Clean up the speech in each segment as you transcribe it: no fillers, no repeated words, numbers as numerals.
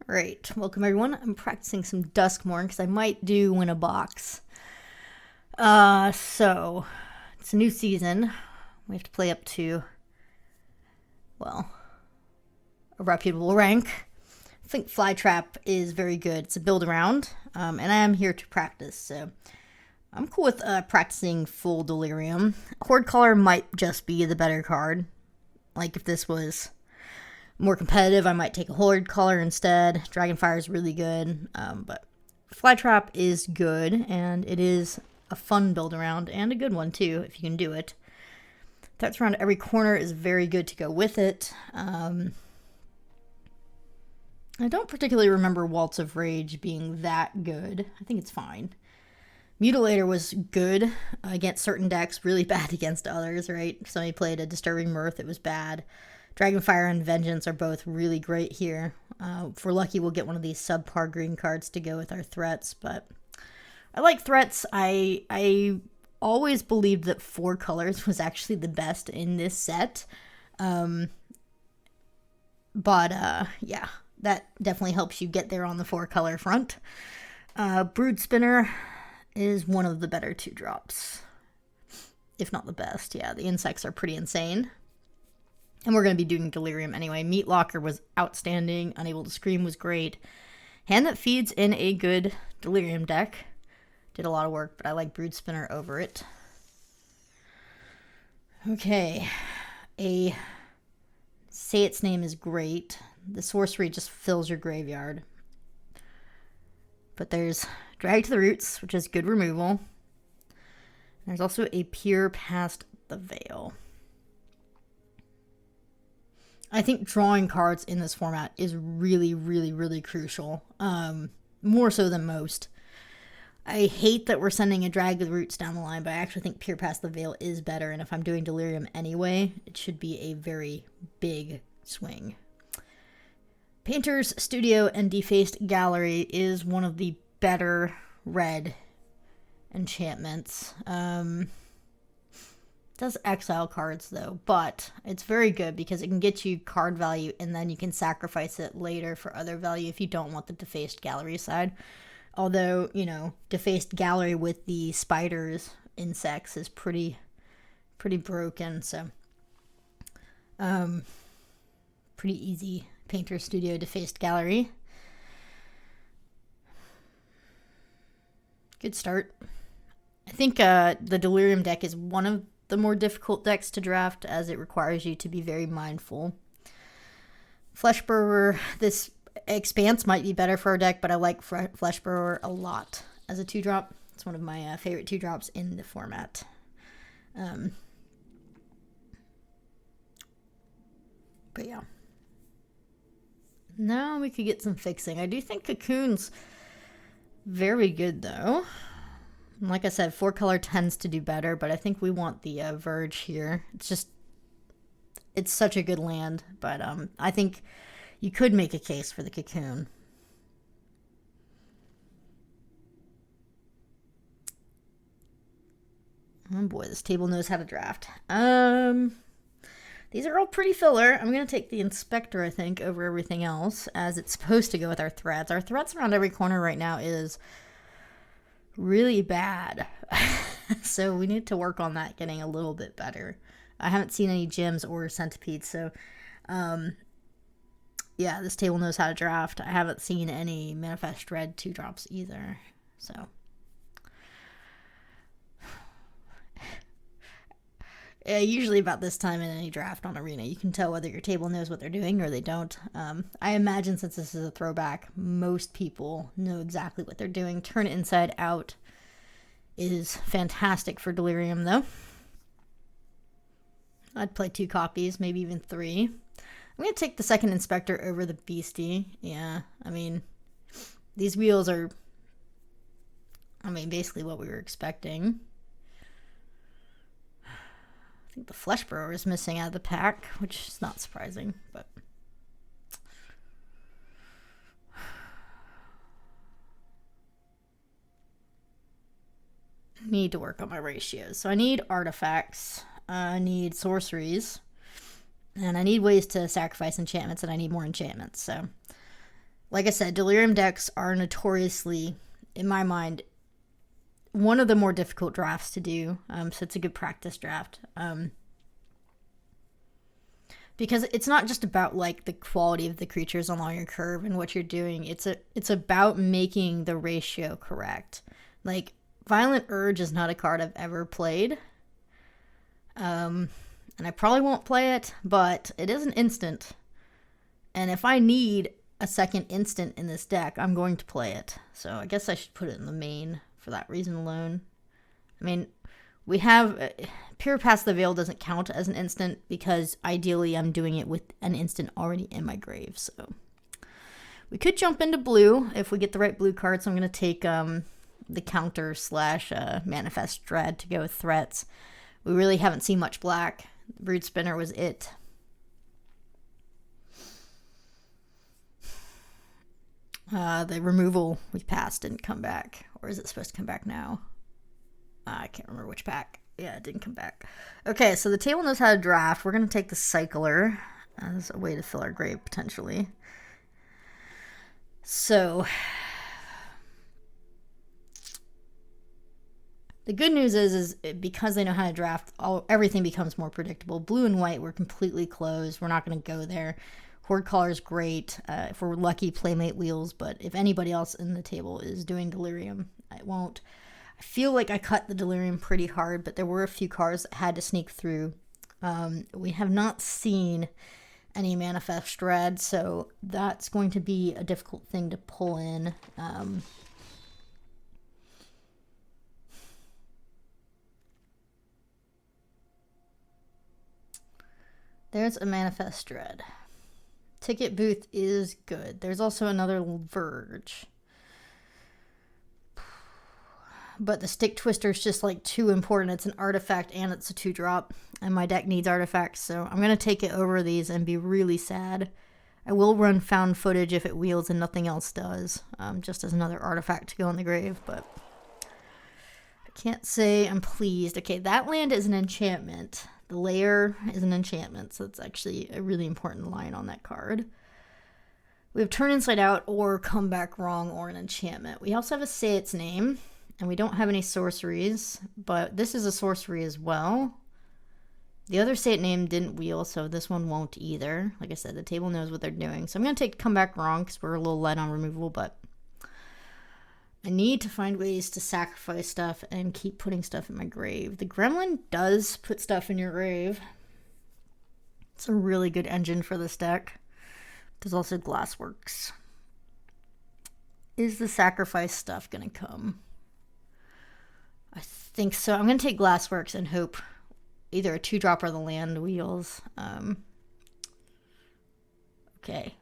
Alright, welcome everyone. I'm practicing some Duskmourn because I might do Win-a-box. So, it's a new season. We have to play up to, well, a reputable rank. I think Flytrap is very good. It's a build around, and I am here to practice, so I'm cool with practicing full Delirium. Horde Caller might just be the better card. Like, if this was more competitive, I might take a Horde Caller instead. Dragonfire is really good, but Flytrap is good, and it is a fun build around, and a good one too, if you can do it. Threats around every corner is very good to go with it. I don't particularly remember Waltz of Rage being that good. I think it's fine. Mutilator was good against certain decks, really bad against others, right? If somebody played a Disturbing Mirth, it was bad. Dragonfire and Vengeance are both really great here. If we're lucky, we'll get one of these subpar green cards to go with our threats, but I like threats. I always believed that 4 colors was actually the best in this set. Yeah, that definitely helps you get there on the 4-color front. Brood Spinner is one of the better 2-drops, if not the best. Yeah, the insects are pretty insane. And we're going to be doing Delirium anyway. Meat Locker was outstanding. Unable to Scream was great. Hand That Feeds in a good Delirium deck. Did a lot of work, but I like Brood Spinner over it. Okay. A Say Its Name is great. The sorcery just fills your graveyard. But there's Drag to the Roots, which is good removal. There's also a Peer Past the Veil. I think drawing cards in this format is really, really, really crucial. More so than most. I hate that we're sending a Drag to the Roots down the line, but I actually think Peer Past the Veil is better, and if I'm doing Delirium anyway, it should be a very big swing. Painter's Studio and Defaced Gallery is one of the better red enchantments. Does exile cards though, but it's very good because it can get you card value and then you can sacrifice it later for other value if you don't want the Defaced Gallery side. Although, you know, Defaced Gallery with the spiders, insects is pretty broken, so pretty easy. Painter Studio, Defaced Gallery. Good start. I think the Delirium deck is one of the more difficult decks to draft as it requires you to be very mindful. Fleshburger, this Expanse might be better for our deck, but I like Fleshburger a lot as a 2-drop. It's one of my favorite 2-drops in the format. But yeah. Now we could get some fixing. I do think Cocoon's very good though. Like I said, 4-color tends to do better, but I think we want the Verge here. It's such a good land, but I think you could make a case for the Cocoon. Oh boy, this table knows how to draft. These are all pretty filler. I'm going to take the Inspector, I think, over everything else, as it's supposed to go with our threats. Our threats around every corner right now is really bad. So we need to work on that getting a little bit better. I haven't seen any gems or centipedes, so yeah, this table knows how to draft. I haven't seen any Manifest Red 2-drops either, so usually about this time in any draft on Arena, you can tell whether your table knows what they're doing or they don't. I imagine since this is a throwback, most people know exactly what they're doing. Turn It Inside Out is fantastic for Delirium, though. I'd play 2 copies, maybe even 3. I'm going to take the second Inspector over the Beastie. Yeah, I mean, these wheels are, basically what we were expecting. I think the Fleshburger is missing out of the pack, which is not surprising, but I need to work on my ratios. So I need artifacts, I need sorceries, and I need ways to sacrifice enchantments, and I need more enchantments. So Like I said, Delirium decks are notoriously, in my mind, one of the more difficult drafts to do. So it's a good practice draft. Because it's not just about like the quality of the creatures along your curve and what you're doing. It's about making the ratio correct. Like Violent Urge is not a card I've ever played. And I probably won't play it, but it is an instant. And if I need a second instant in this deck, I'm going to play it. So I guess I should put it in the main for that reason alone. I mean, we have Pure Past the Veil doesn't count as an instant because ideally I'm doing it with an instant already in my grave. So we could jump into blue if we get the right blue card. So I'm going to take the counter / Manifest Dread to go with threats. We really haven't seen much black. Brood Spinner was it. The removal we passed didn't come back. Or is it supposed to come back now? I can't remember which pack. Yeah, it didn't come back. Okay, so the table knows how to draft. We're going to take the Cycler as a way to fill our grave, potentially. So, the good news is because they know how to draft, everything becomes more predictable. Blue and white, we're completely closed. We're not going to go there. Horde Caller is great. If we're lucky, Playmate Wheels. But if anybody else in the table is doing Delirium, I won't. I feel like I cut the Delirium pretty hard, but there were a few cards that had to sneak through. We have not seen any Manifest Dread, so that's going to be a difficult thing to pull in. There's a Manifest Dread. Ticket Booth is good. There's also another Verge. But the Stick Twister is just like too important. It's an artifact and it's a 2-drop. And my deck needs artifacts, so I'm going to take it over these and be really sad. I will run Found Footage if it wheels and nothing else does. Just as another artifact to go in the grave, but I can't say I'm pleased. Okay, that land is an enchantment. The Lair is an enchantment, so it's actually a really important line on that card. We have Turn Inside Out or Come Back Wrong or an enchantment. We also have a Say Its Name, and we don't have any sorceries, but this is a sorcery as well. The other Say It Name didn't wheel, so this one won't either. Like I said, the table knows what they're doing. So I'm going to take Come Back Wrong because we're a little light on removal, but I need to find ways to sacrifice stuff and keep putting stuff in my grave. The Gremlin does put stuff in your grave. It's a really good engine for this deck. There's also Glassworks. Is the sacrifice stuff going to come? I think so. I'm going to take Glassworks and hope either a 2-drop or the land wheels. Okay.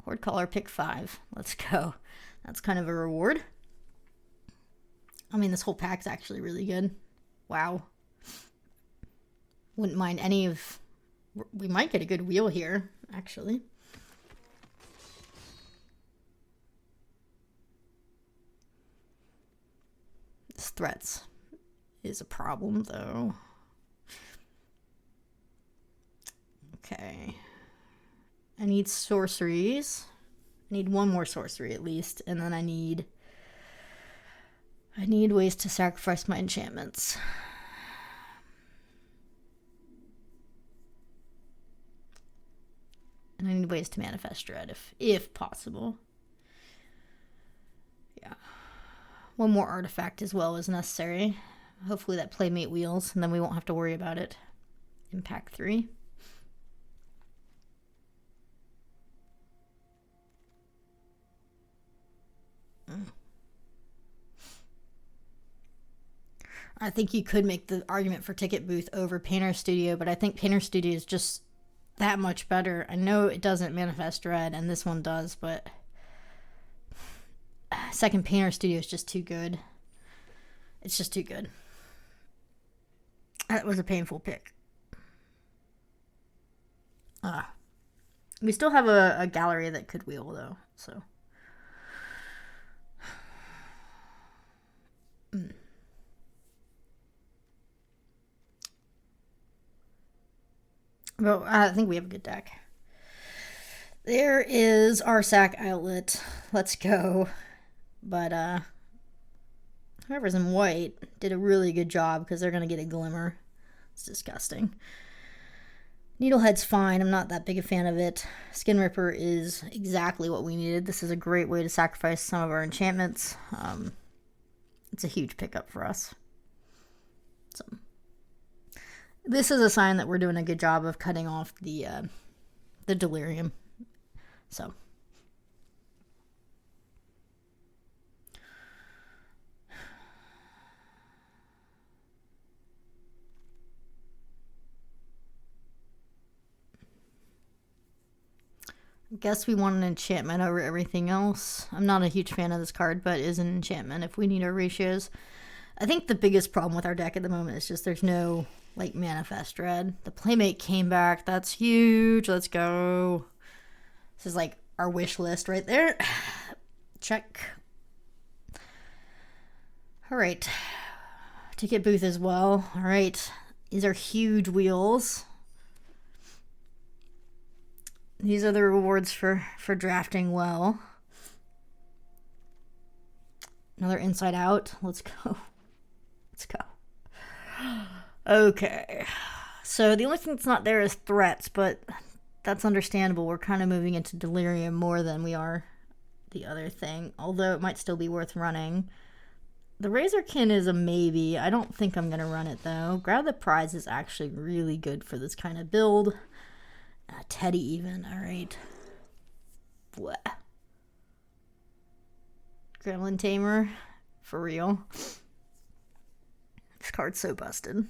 Horde Caller, pick 5. Let's go. That's kind of a reward. I mean, this whole pack's actually really good. Wow. Wouldn't mind any of... We might get a good wheel here, actually. This threats is a problem, though. Okay. I need sorceries. I need one more sorcery at least, and then I need ways to sacrifice my enchantments. And I need ways to manifest dread if possible. Yeah. One more artifact as well is necessary. Hopefully that Playmate wheels, and then we won't have to worry about it in pack 3. I think you could make the argument for Ticket Booth over Painter Studio, but I think Painter Studio is just that much better. I know it doesn't manifest dread, and this one does, but second Painter Studio is just too good. It's just too good. That was a painful pick. We still have a gallery that could wheel, though, so... Well, I think we have a good deck. There is our sack outlet. Let's go. But, whoever's in white did a really good job because they're going to get a glimmer. It's disgusting. Needlehead's fine. I'm not that big a fan of it. Skin Ripper is exactly what we needed. This is a great way to sacrifice some of our enchantments. It's a huge pickup for us. So, this is a sign that we're doing a good job of cutting off the delirium. So, I guess we want an enchantment over everything else. I'm not a huge fan of this card, but it is an enchantment if we need our ratios. I think the biggest problem with our deck at the moment is just there's no, like, Manifest Dread. The Playmate came back. That's huge. Let's go. This is, like, our wish list right there. Check. All right. Ticket booth as well. All right. These are huge wheels. These are the rewards for drafting well. Another Inside Out. Let's go. Let's go. Okay. So the only thing that's not there is threats, but that's understandable. We're kind of moving into Delirium more than we are the other thing, although it might still be worth running. The Razorkin is a maybe. I don't think I'm going to run it, though. Grab the Prize is actually really good for this kind of build. Teddy even. All right. Blah. Gremlin Tamer. For real. This card's so busted.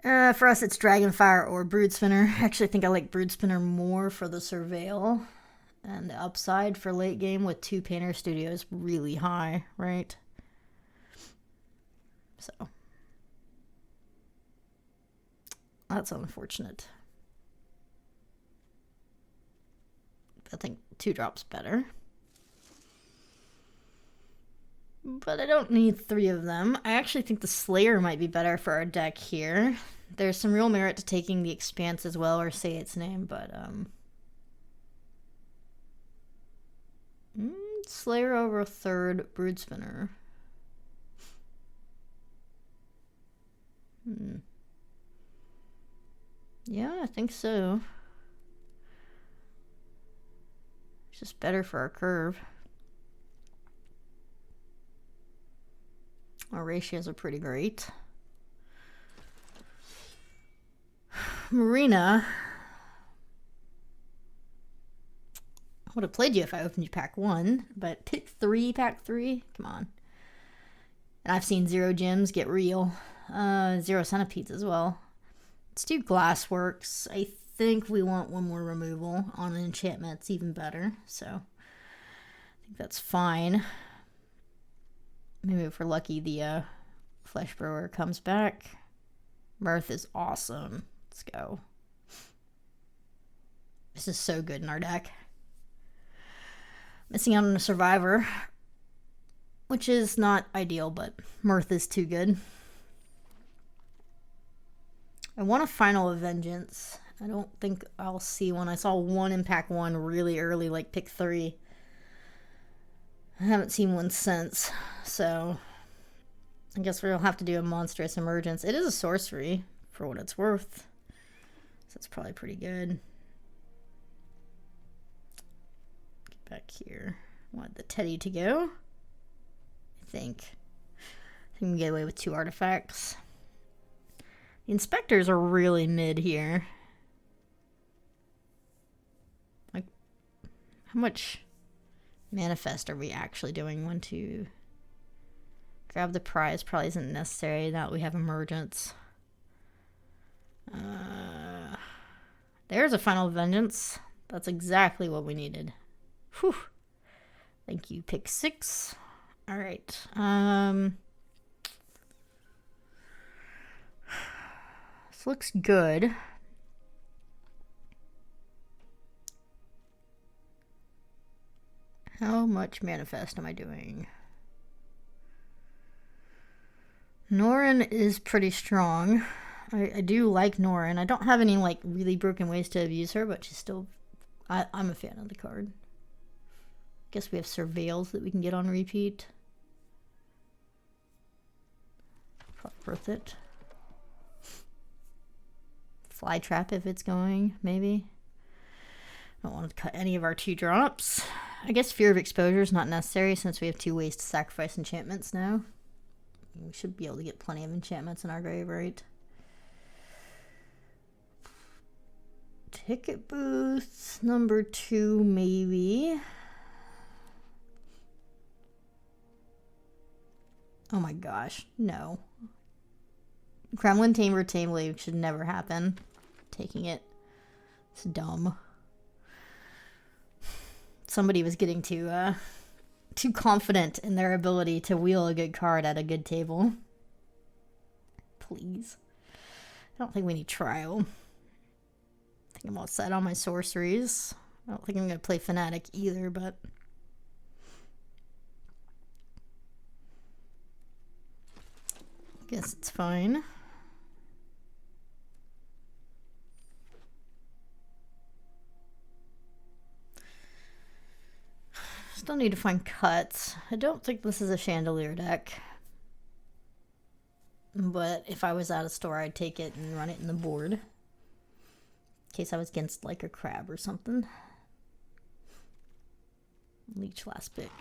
For us, it's Dragonfire or Brood Spinner. Actually, I think I like Brood Spinner more for the Surveil. And the upside for late game with 2 Painter Studios really high, right? So. That's unfortunate. I think 2 drops better. But I don't need 3 of them. I actually think the Slayer might be better for our deck here. There's some real merit to taking the Expanse as well, or say its name, but Slayer over a 3rd Brood Spinner. Yeah, I think so. It's just better for our curve. Our ratios are pretty great. Marina. I would have played you if I opened you pack 1, but pick 3, pack 3? Come on. And I've seen 0 gems get real. 0 centipedes as well. Let's do Glassworks. I think we want 1 more removal on an enchantment. It's even better. So I think that's fine. Maybe if we're lucky, the Flesh Brewer comes back. Mirth is awesome. Let's go. This is so good in our deck. Missing out on a Survivor, which is not ideal, but Mirth is too good. I want a Final of Vengeance. I don't think I'll see one. I saw 1 in pack 1 really early, like pick 3. I haven't seen one since, so I guess we'll have to do a Monstrous Emergence. It is a sorcery, for what it's worth, so it's probably pretty good. Get back here. Want the Teddy to go, I think. I think we can get away with 2 artifacts. The Inspectors are really mid here. Like, how much Manifest are we actually doing? 1, 2. Grab the Prize probably isn't necessary now that we have Emergence. There's a Final Vengeance. That's exactly what we needed. Whew. Thank you. Pick 6. All right. This looks good. How much Manifest am I doing? Norin is pretty strong. I do like Norrin. I don't have any, like, really broken ways to abuse her, but she's still... I'm a fan of the card. Guess we have Surveils that we can get on repeat. Probably worth it. Flytrap if it's going, maybe. Don't want to cut any of our 2-drops. I guess Fear of Exposure is not necessary since we have 2 ways to sacrifice enchantments now. We should be able to get plenty of enchantments in our grave, right? Ticket booth number 2, maybe. Oh my gosh, no. Kremlin Tamer Tamely should never happen. Taking it. It's dumb. Somebody was getting too confident in their ability to wheel a good card at a good table. Please. I don't think we need Trial. I think I'm all set on my sorceries. I don't think I'm going to play Fanatic either, but... I guess it's fine. Still need to find cuts. I don't think this is a Chandelier deck. But if I was at a store, I'd take it and run it in the board. In case I was against like a crab or something. Leech last pick.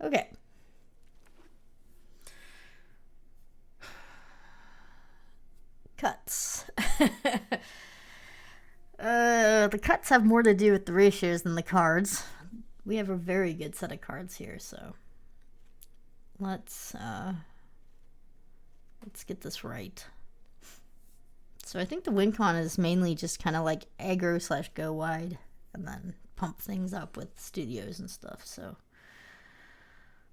Okay. Cuts. The cuts have more to do with the ratios than the cards. We have a very good set of cards here, so let's get this right. So I think the win con is mainly just kind of like aggro / go wide and then pump things up with studios and stuff. So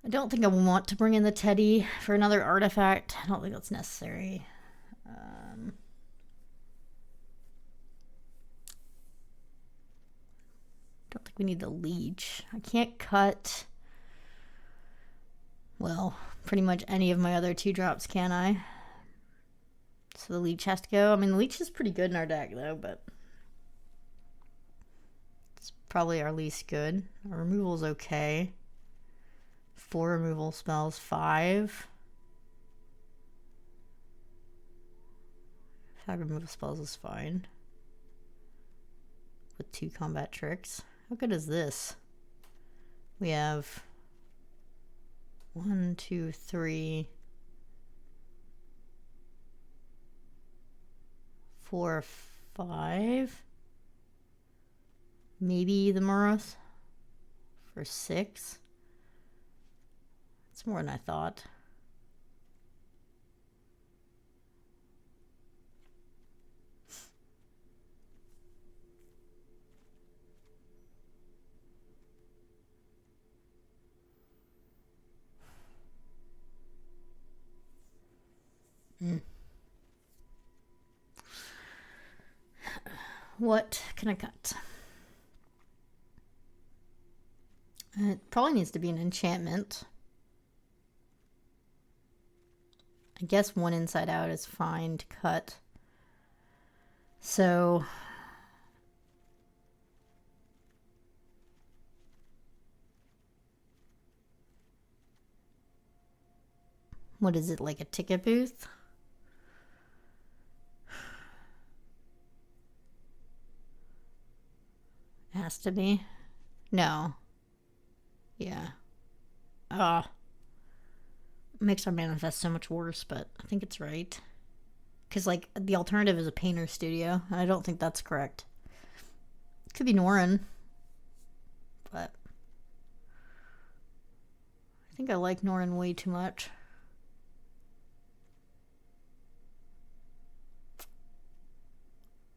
I don't think I want to bring in the Teddy for another artifact. I don't think that's necessary. Don't think we need the Leech. I can't cut, well, pretty much any of my other 2-drops, can I? So the Leech has to go. I mean, the Leech is pretty good in our deck, though, but it's probably our least good. Our removal's okay. 4 removal spells, 5. 5 removal spells is fine. With 2 combat tricks. How good is this? We have 1, 2, 3, 4, 5. Maybe the Muros for 6. It's more than I thought. What can I cut? It probably needs to be an enchantment. I guess 1 Inside Out is fine to cut. So what is it, like a ticket booth? Has to be. No. Yeah. Makes our manifest so much worse, but I think it's right. Because, like, the alternative is a painter studio, and I don't think that's correct. It could be Norrin. But I think I like Norrin way too much.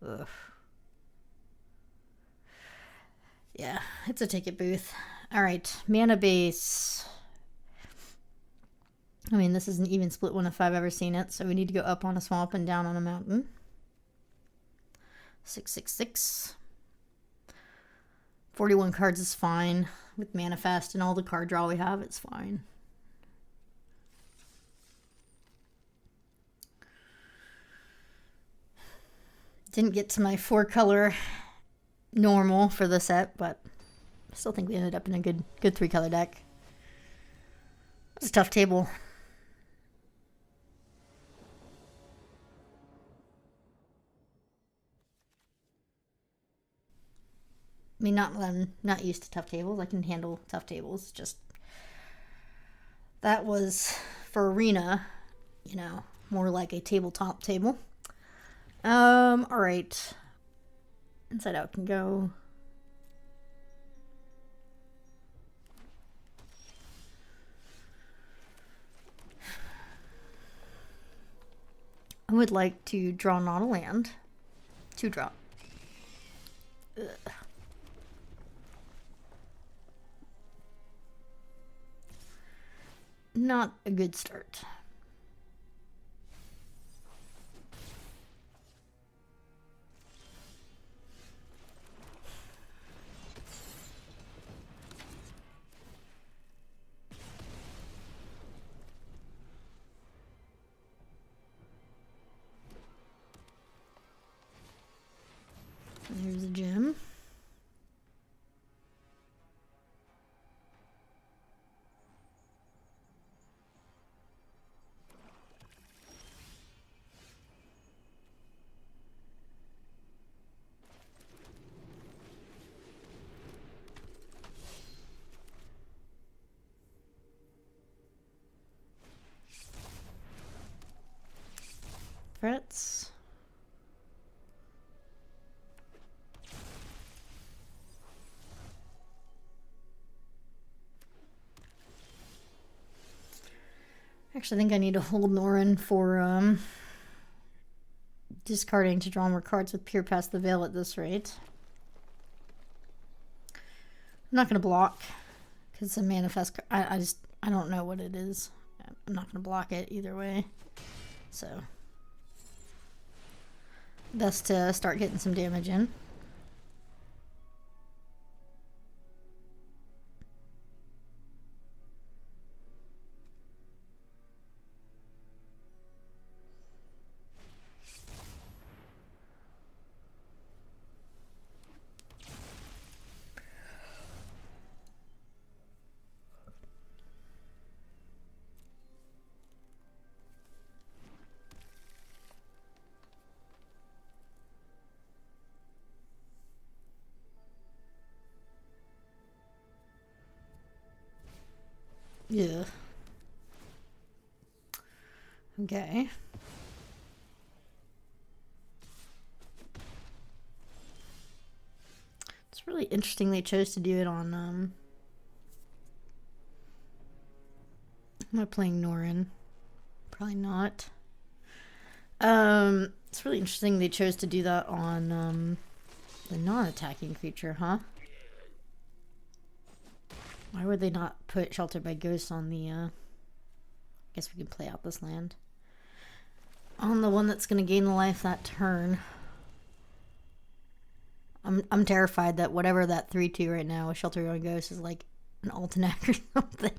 Ugh. Yeah, it's a ticket booth. Alright, mana base. I mean, this is an even split one if I've ever seen it, so we need to go up on a swamp and down on a mountain. 666. 41 cards is fine. With Manifest and all the card draw we have, it's fine. Didn't get to my 4-color normal for the set, but I still think we ended up in a good 3-color deck. It's a tough table. I mean, I'm not used to tough tables. I can handle tough tables. Just that was for arena, you know, more like a tabletop table. All right. Inside Out can go. I would like to draw not a land. 2-drop. Ugh. Not a good start. There's a gem. Frets. Actually, I think I need to hold Norin for discarding to draw more cards with Peer Past the Veil at this rate. I'm not going to block because it's a manifest. I don't know what it is. I'm not going to block it either way. So, best to start getting some damage in. Yeah. Okay. It's really interesting they chose to do it on, am I playing Norin? Probably not. It's really interesting they chose to do that on, the non-attacking creature, huh? Why would they not put Sheltered by Ghosts on the, I guess we can play out this land. On the one that's going to gain the life that turn. I'm terrified that whatever that 3/2 right now with Sheltered by Ghosts is like an Altenac or something.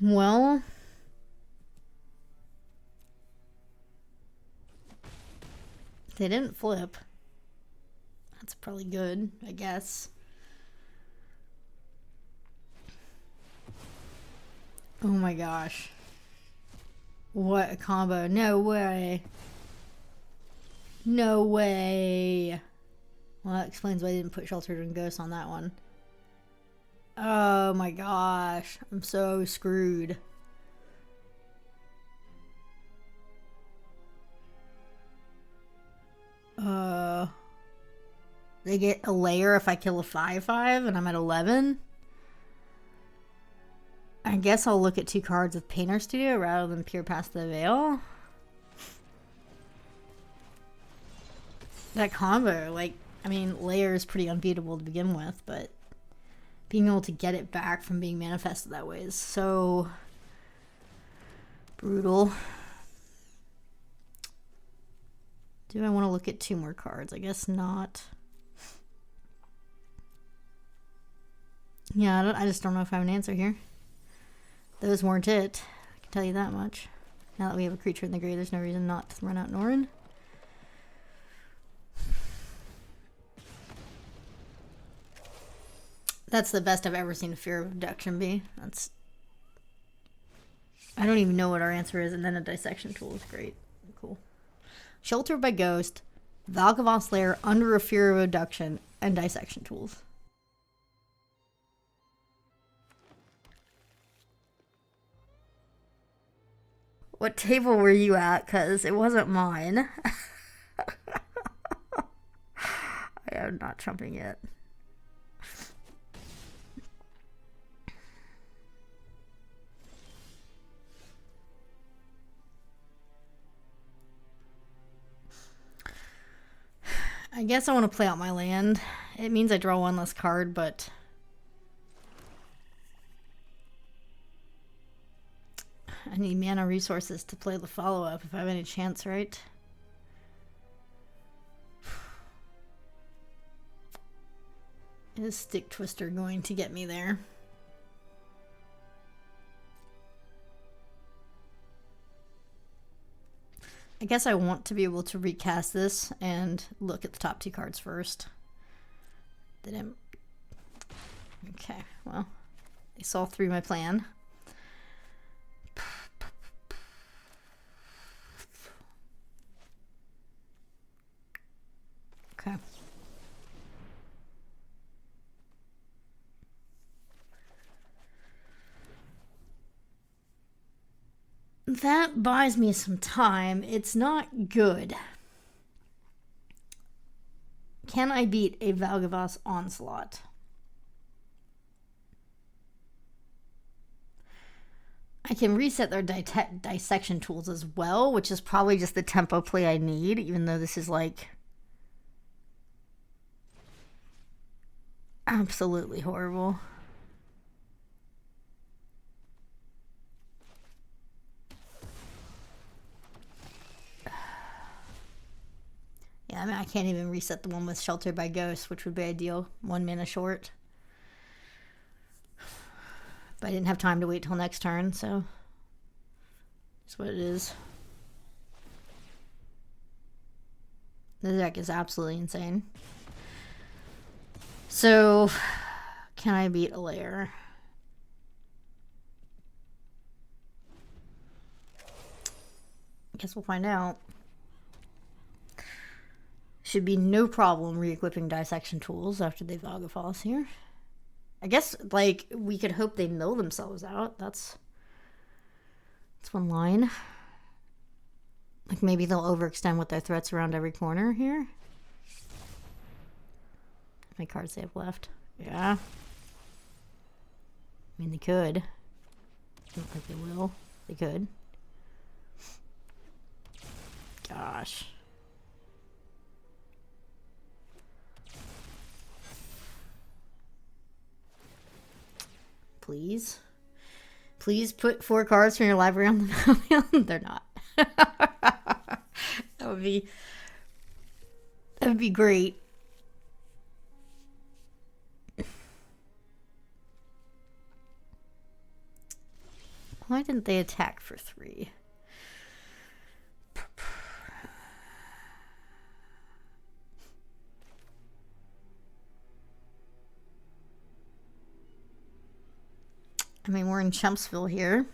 Well, they didn't flip. That's probably good, I guess. Oh my gosh. What a combo. No way. No way. Well, that explains why I didn't put Sheltered and Ghost on that one. Oh my gosh. I'm so screwed. They get a layer if I kill a 5/5 and I'm at 11. I guess I'll look at 2 cards with Painter Studio rather than Peer Past the Veil. That combo, like, I mean, layer is pretty unbeatable to begin with, but being able to get it back from being manifested that way is so brutal. Do I want to look at 2 more cards? I guess not. Yeah, I just don't know if I have an answer here. Those weren't it. I can tell you that much. Now that we have a creature in the grave, there's no reason not to run out Norn. That's the best I've ever seen Fear of Abduction be. I don't even know what our answer is, and then a Dissection Tool is great. Cool. Sheltered by Ghost, Valgavoth's Lair under a Fear of Abduction, and Dissection Tools. What table were you at? Because it wasn't mine. I am not jumping yet. I guess I want to play out my land. It means I draw one less card, but I need mana resources to play the follow-up if I have any chance, right? Is Stick Twister going to get me there? I guess I want to be able to recast this and look at the top 2 cards first. Didn't. Okay, well, they saw through my plan. Okay. That buys me some time. It's not good. Can I beat a Valgavoth's Onslaught? I can reset their dissection tools as well, which is probably just the tempo play I need, even though this is like absolutely horrible. Yeah, I mean, I can't even reset the one with Sheltered by Ghost, which would be ideal. 1 mana short. But I didn't have time to wait till next turn, so that's what it is. The deck is absolutely insane. So, can I beat a lair? I guess we'll find out. Should be no problem re-equipping dissection tools after they Valgavoth here. I guess, like, we could hope they mill themselves out. That's one line. Like, maybe they'll overextend with their threats around every corner here. How many cards they have left? Yeah. I mean, they could. I don't think they will. They could. Gosh. Please. Please put 4 cards from your library on the battlefield. They're not. That would be great. Why didn't they attack for 3? I mean, we're in Chumpsville here.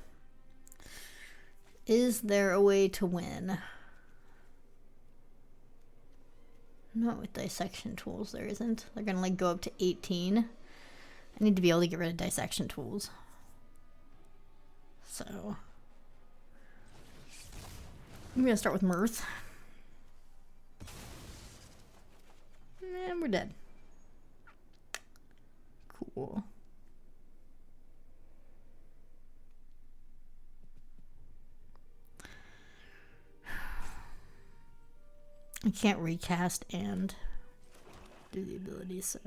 Is there a way to win? Not with dissection tools, there isn't. They're gonna like go up to 18. I need to be able to get rid of dissection tools. So I'm gonna start with Mirth. And we're dead. Cool. I can't recast and do the abilities, so.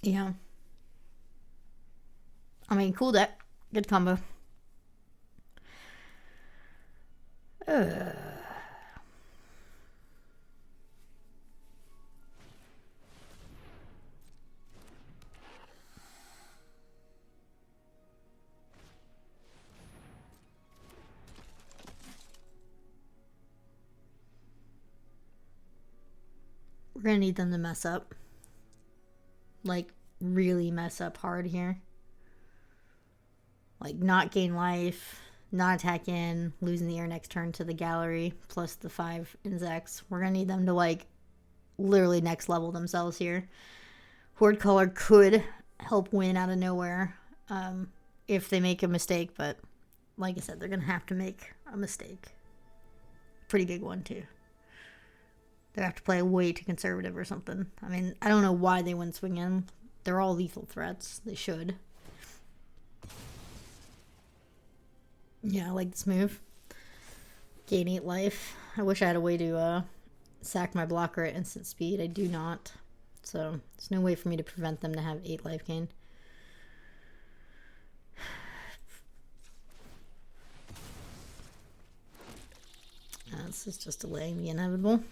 Yeah. I mean, cool deck. Good combo. We're gonna need them to mess up. Like, really mess up hard here. Like, not gain life, not attack in, losing the air next turn to the gallery, plus the 5 insects. We're gonna need them to, like, literally next level themselves here. Horde Color could help win out of nowhere if they make a mistake, but like I said, they're gonna have to make a mistake. Pretty big one, too. They have to play way too conservative or something. I mean, I don't know why they wouldn't swing in. They're all lethal threats. They should. Yeah, I like this move. Gain 8 life. I wish I had a way to sack my blocker at instant speed. I do not. So, there's no way for me to prevent them to have 8 life gain. This is just delaying the inevitable.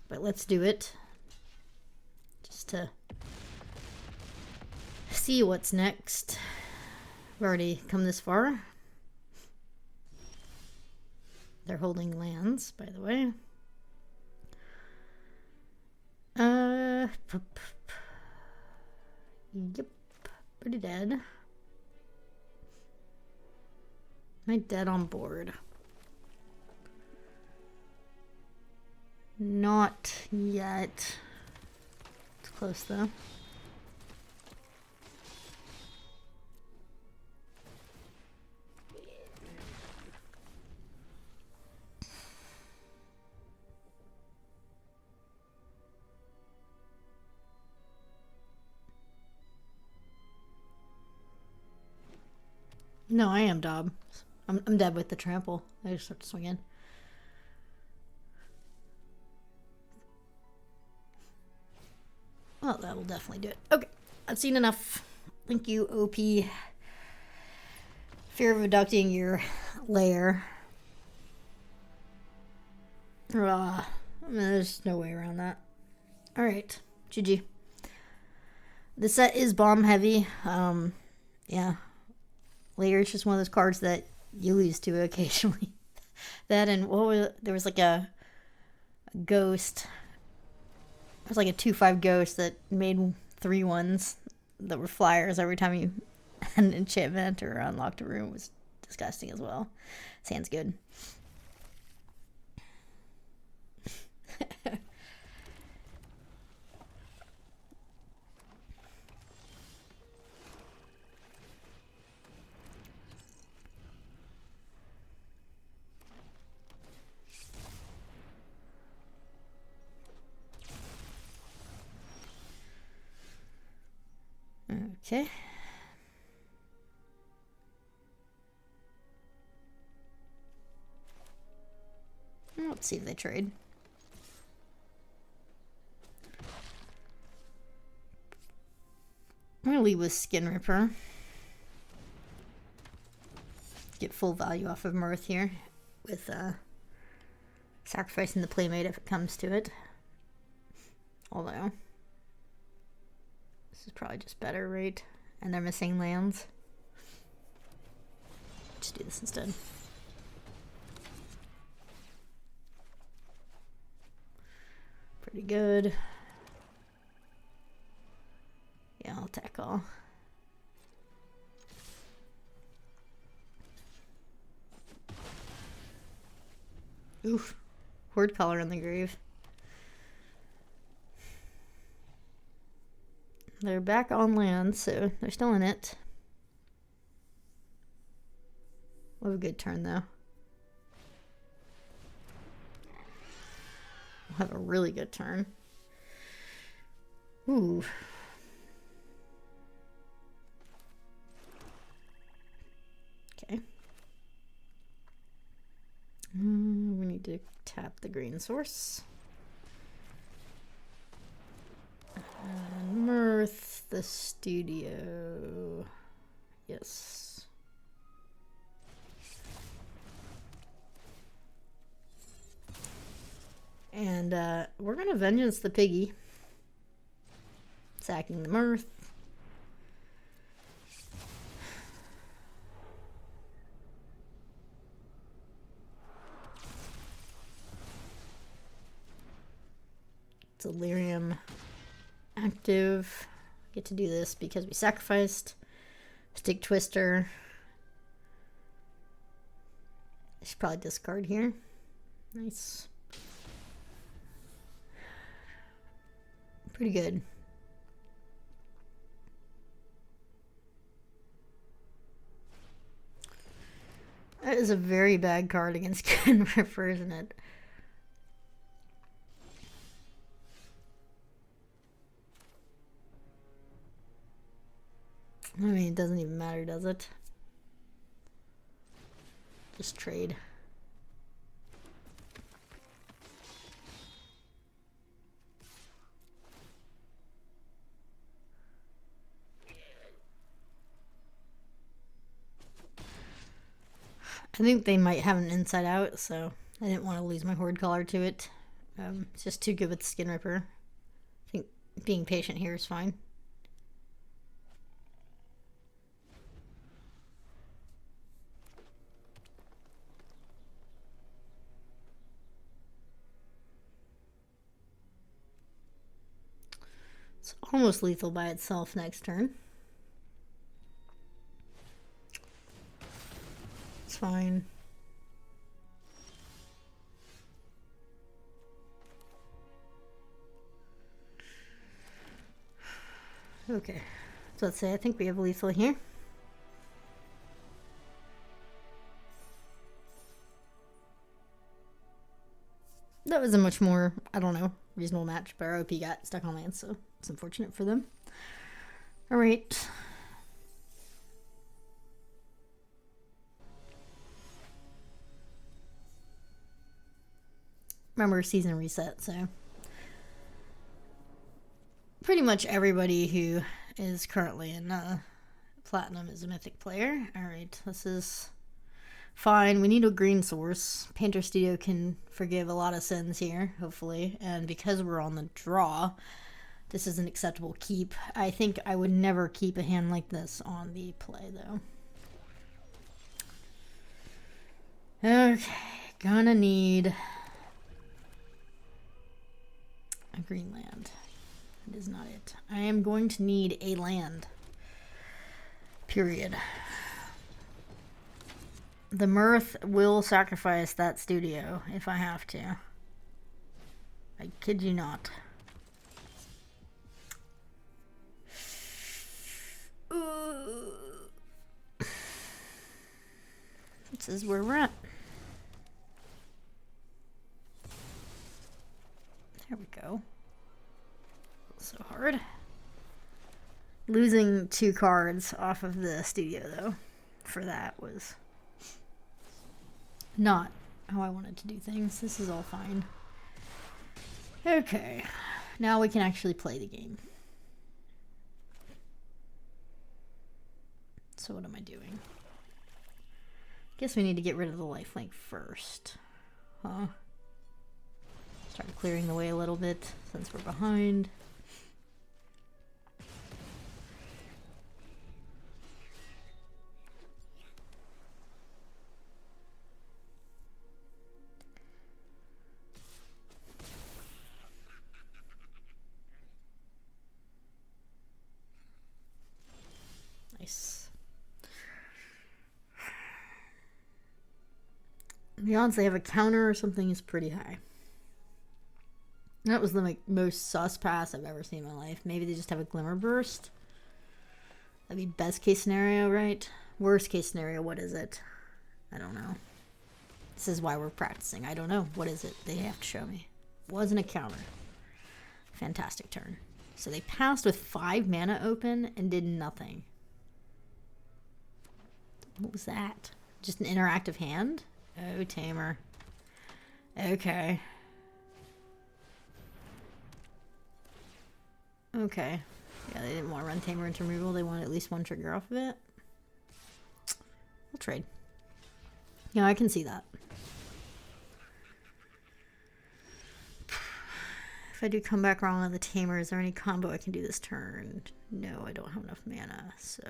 But let's do it. Just to see what's next. We've already come this far. They're holding lands, by the way. Yep. Pretty dead. Am I dead on board? Not yet. It's close though. No, I am Dob. I'm dead with the trample. I just have to swing in. Well, that will definitely do it. Okay, I've seen enough. Thank you, OP. Fear of abducting your lair. I mean, there's no way around that. Alright, GG. The set is bomb heavy. Yeah. Lair is just one of those cards that you lose to occasionally. That and there was like a ghost. It was like a 2/5 ghost that made 3 ones that were flyers every time you had an enchantment or unlocked a room. It was disgusting as well. Sounds good. Okay. Let's see if they trade. I'm going to leave with Skin Ripper. Get full value off of Mirth here with sacrificing the Playmate if it comes to it. Although, this is probably just better, right? And they're missing lands. Just do this instead. Pretty good. Yeah, I'll tackle. Oof. Horde Color in the grave. They're back on land, so they're still in it. We'll have a good turn, though. We'll have a really good turn. Ooh. Okay. We need to tap the green source. And Mirth, the studio. Yes. And we're going to Vengeance the Piggy. Sacking the Mirth. Delirium active. Get to do this because we sacrificed. Stick Twister. I should probably discard here. Nice. Pretty good. That is a very bad card against Ken Ripper, isn't it? I mean, it doesn't even matter, does it? Just trade. I think they might have an inside out, so I didn't want to lose my Horde Collar to it. It's just too good with Skin Ripper. I think being patient here is fine. It's almost lethal by itself next turn. It's fine. Okay, so let's say I think we have lethal here. That was a much more, I don't know, reasonable match, but our OP got stuck on land, so it's unfortunate for them. All right. Remember, season reset, so pretty much everybody who is currently in Platinum is a Mythic player. All right, this is fine. We need a green source. Painter Studio can forgive a lot of sins here, hopefully. And because we're on the draw, this is an acceptable keep. I think I would never keep a hand like this on the play, though. Okay, gonna need a green land. That is not it. I am going to need a land. Period. The Mirth will sacrifice that studio if I have to. I kid you not. This is where we're at. There we go. So hard. Losing 2 cards off of the studio, though, for that was not how I wanted to do things. This is all fine. Okay. Now we can actually play the game. So what am I doing? Guess we need to get rid of the lifelink first. Huh? Start clearing the way a little bit since we're behind. Nice. The odds they have a counter or something is pretty high. That was the most sus pass I've ever seen in my life. Maybe they just have a Glimmer Burst. That'd be best case scenario, right? Worst case scenario, what is it? I don't know. This is why we're practicing. I don't know. What is it? They have to show me. Wasn't a counter. Fantastic turn. So they passed with 5 mana open and did nothing. What was that? Just an interactive hand? Oh, Tamer. Okay. Okay. Yeah, they didn't want to run Tamer into removal. They wanted at least 1 trigger off of it. We'll trade. Yeah, I can see that. If I do come back wrong on the Tamer, is there any combo I can do this turn? No, I don't have enough mana. So,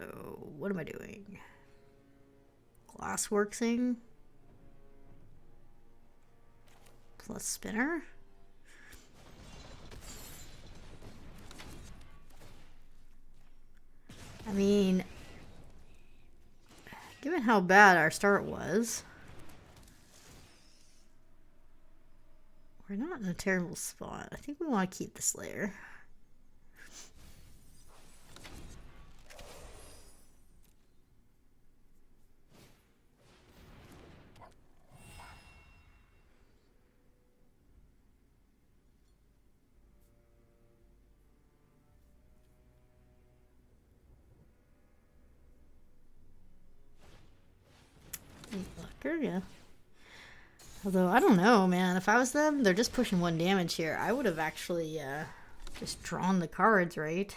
what am I doing? Glassworksing? Plus Spinner? how bad our start was. We're not in a terrible spot. I think we want to keep the Slayer. Yeah. Although, I don't know, man. If I was them, they're just pushing 1 damage here. I would have actually just drawn the cards, right?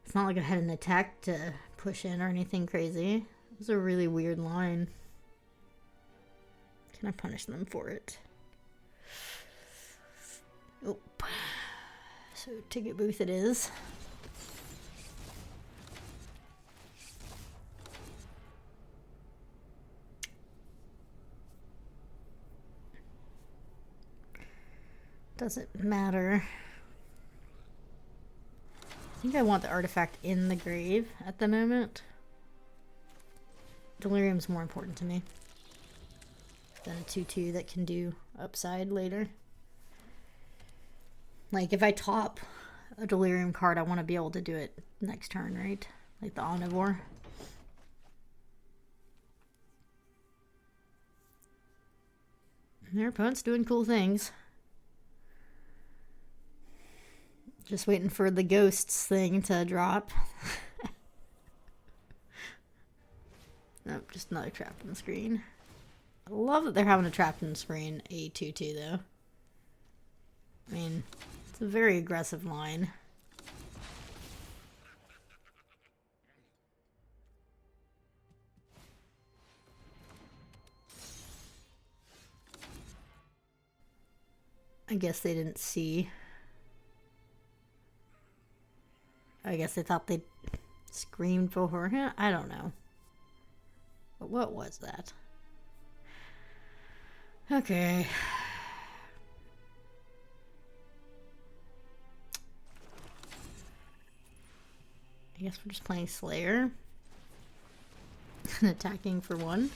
It's not like I had an attack to push in or anything crazy. It was a really weird line. Can I punish them for it? Oh. So, ticket booth it is. Doesn't matter. I think I want the artifact in the grave at the moment. Delirium's more important to me than a 2/2 that can do upside later. Like, if I top a Delirium card, I want to be able to do it next turn, right? Like the Omnivore. Their opponent's doing cool things. Just waiting for the ghosts thing to drop. Nope, just another trap in the screen. I love that they're having a trap in the screen a 2/2 though. I mean, it's a very aggressive line. I guess they didn't see. I guess they thought they'd screamed for her. I don't know. But what was that? Okay. I guess we're just playing Slayer. And attacking for 1.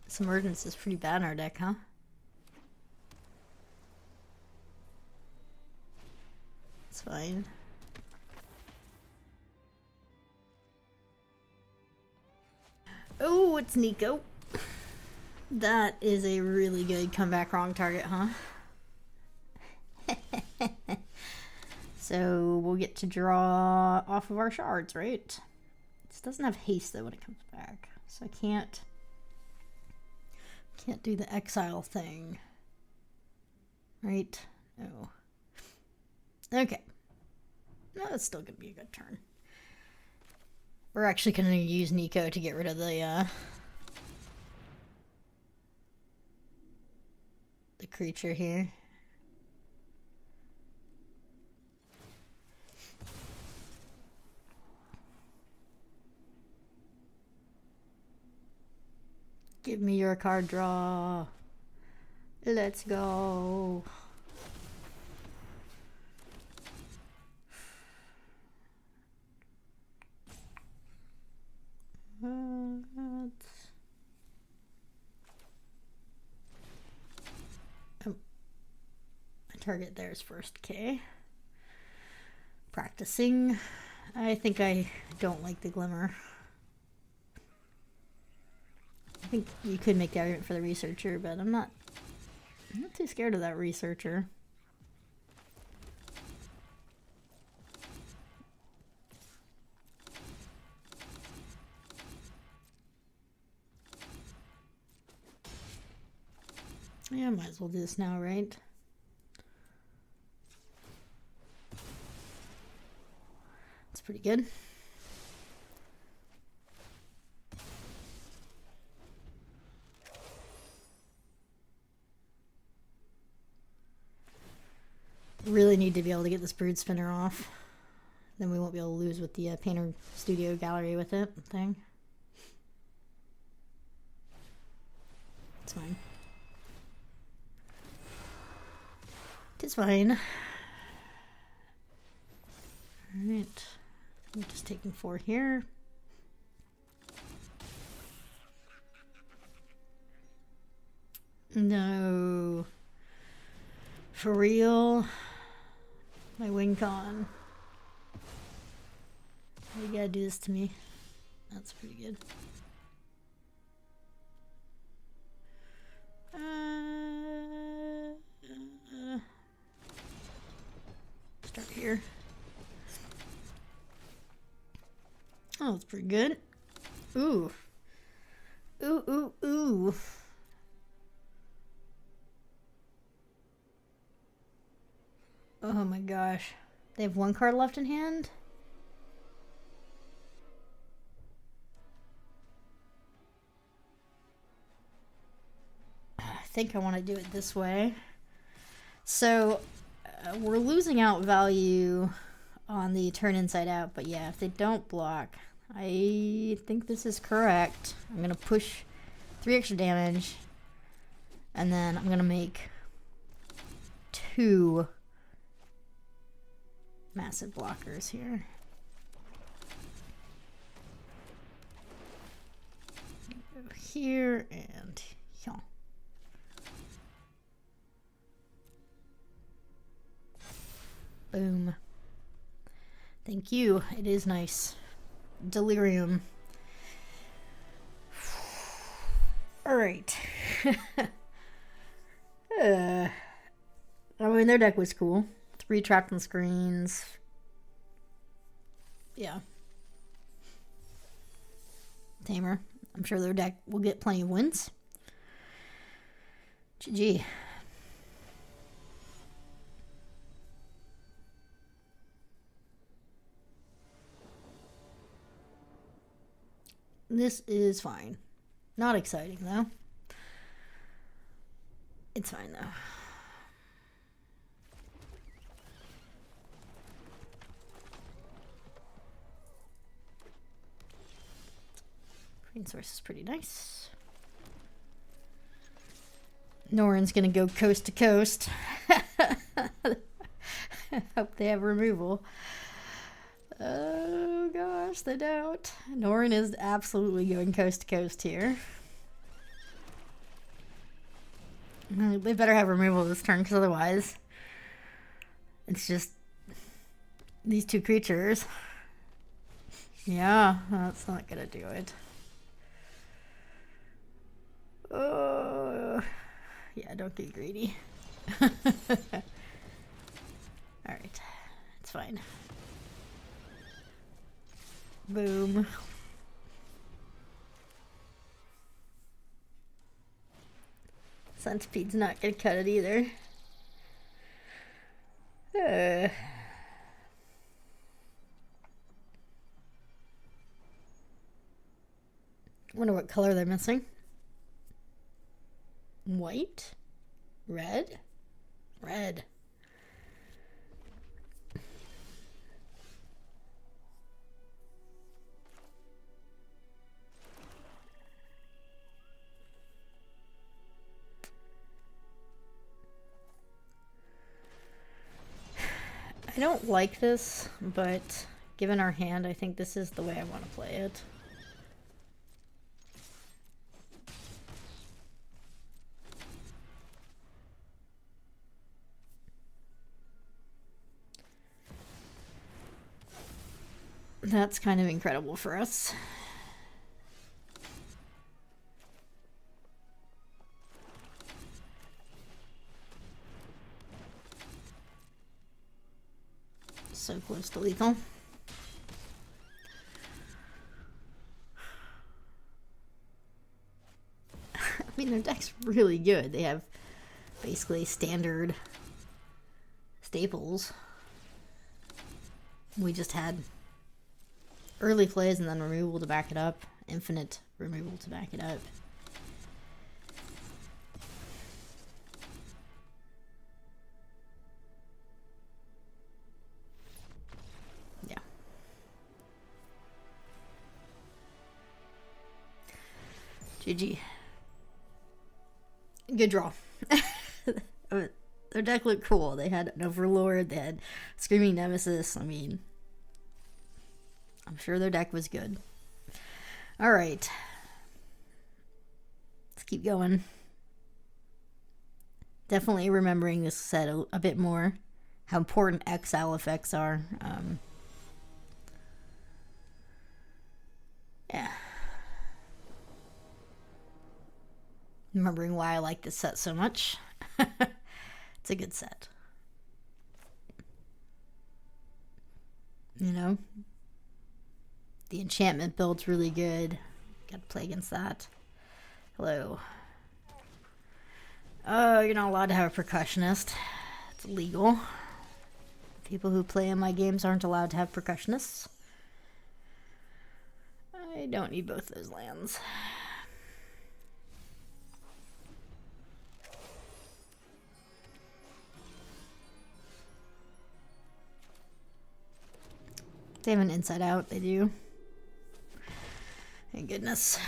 Submergence is pretty bad in our deck, huh? It's fine. Oh, it's Nico. That is a really good comeback wrong target, huh? So we'll get to draw off of our shards, right? This doesn't have haste though when it comes back, so I can't do the exile thing, right? No. Okay. No, that's still gonna be a good turn. We're actually gonna use Nico to get rid of the creature here. Give me your card draw. Let's go. Target theirs first, okay. Practicing. I think I don't like the Glimmer. I think you could make the argument for the Researcher, but I'm not too scared of that Researcher. Yeah, might as well do this now, right? That's pretty good. Really need to be able to get this Brood Spinner off. Then we won't be able to lose with the Painter Studio Gallery with it thing. It's fine. It's fine. Alright. I'm just taking 4 here. No. For real? My win con. You gotta do this to me. That's pretty good. Start here. Oh, that's pretty good. Ooh. Ooh, ooh, ooh. Oh my gosh. They have 1 card left in hand? I think I want to do it this way. So, we're losing out value on the turn inside out, but yeah, if they don't block, I think this is correct. I'm going to push 3 extra damage, and then I'm going to make 2 massive blockers here. Go here and here. Boom. Thank you. It is nice. Delirium. Alright. I mean, their deck was cool. 3 trapped on screens. Yeah. Tamer. I'm sure their deck will get plenty of wins. GG. This is fine. Not exciting, though. It's fine, though. Green source is pretty nice. Norin's gonna go coast to coast. Hope they have removal. Oh gosh, they don't. Norin is absolutely going coast to coast here. They better have removal this turn, because otherwise it's just these 2 creatures. Yeah, that's not gonna do it. Oh, yeah, don't get greedy. Alright, it's fine. Boom. Centipede's not gonna cut it either. Wonder what color they're missing. White? Red? Red. I don't like this, but given our hand, I think this is the way I want to play it. That's kind of incredible for us. So close to lethal. I mean, their deck's really good. They have basically standard staples. We just had early plays and then removal to back it up. Infinite removal to back it up. Yeah. GG. Good draw. Their deck looked cool. They had an Overlord. They had Screaming Nemesis. I mean, I'm sure their deck was good. All right. Let's keep going. Definitely remembering this set a bit more. How important exile effects are. Yeah. Remembering why I like this set so much. It's a good set. You know? The enchantment build's really good. Gotta play against that. Hello. Oh, you're not allowed to have a percussionist. It's illegal. People who play in my games aren't allowed to have percussionists. I don't need both those lands. They have an inside out, they do. Thank goodness.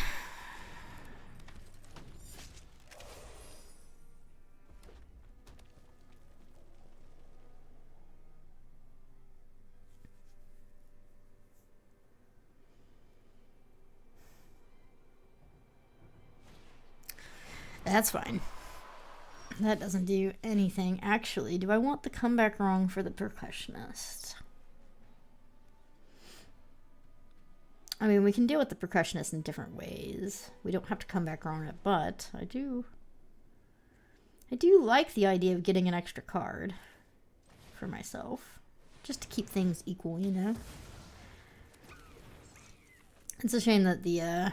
That's fine. That doesn't do anything. Actually, do I want the comeback wrong for the percussionist? I mean, we can deal with the percussionist in different ways. We don't have to come back wrong it, but I do like the idea of getting an extra card for myself. Just to keep things equal, you know? It's a shame that the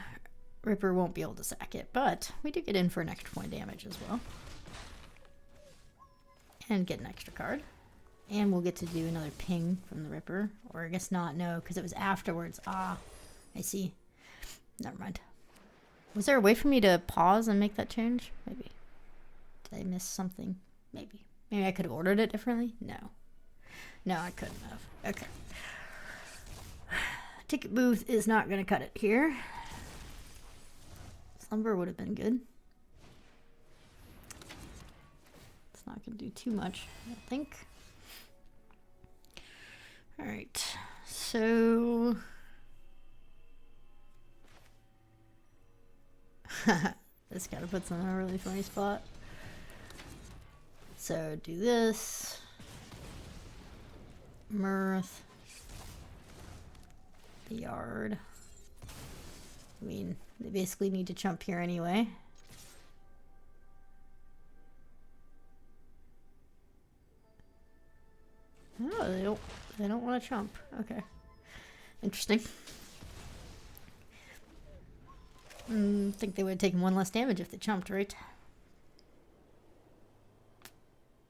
Ripper won't be able to sack it, but we do get in for an extra point damage as well. And get an extra card. And we'll get to do another ping from the Ripper. Or I guess not, no, because it was afterwards. Ah, I see. Never mind. Was there a way for me to pause and make that change? Maybe. Did I miss something? Maybe. Maybe I could have ordered it differently? No. No, I couldn't have. Okay. Ticket booth is not going to cut it here. Slumber would have been good. It's not going to do too much, I think. Alright. So... this kind of puts them in a really funny spot. So do this. Mirth. The yard. I mean, they basically need to chump here anyway. Oh, they don't want to chump. Okay. Interesting. I think they would have taken one less damage if they chumped, right?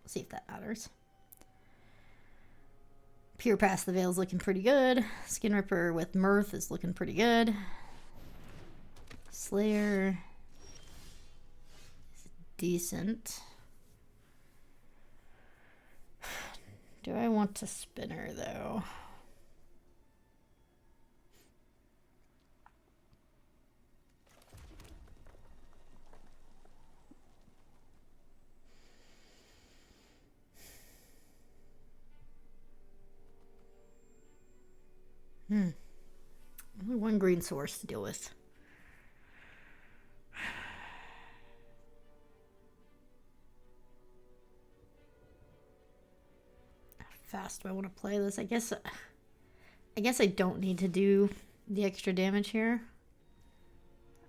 See if that matters. Pure Past the Veil's looking pretty good. Skin Ripper with Mirth is looking pretty good. Slayer is decent. Do I want to Spinner though? Only one green source to deal with. How fast do I want to play this? I guess I don't need to do the extra damage here.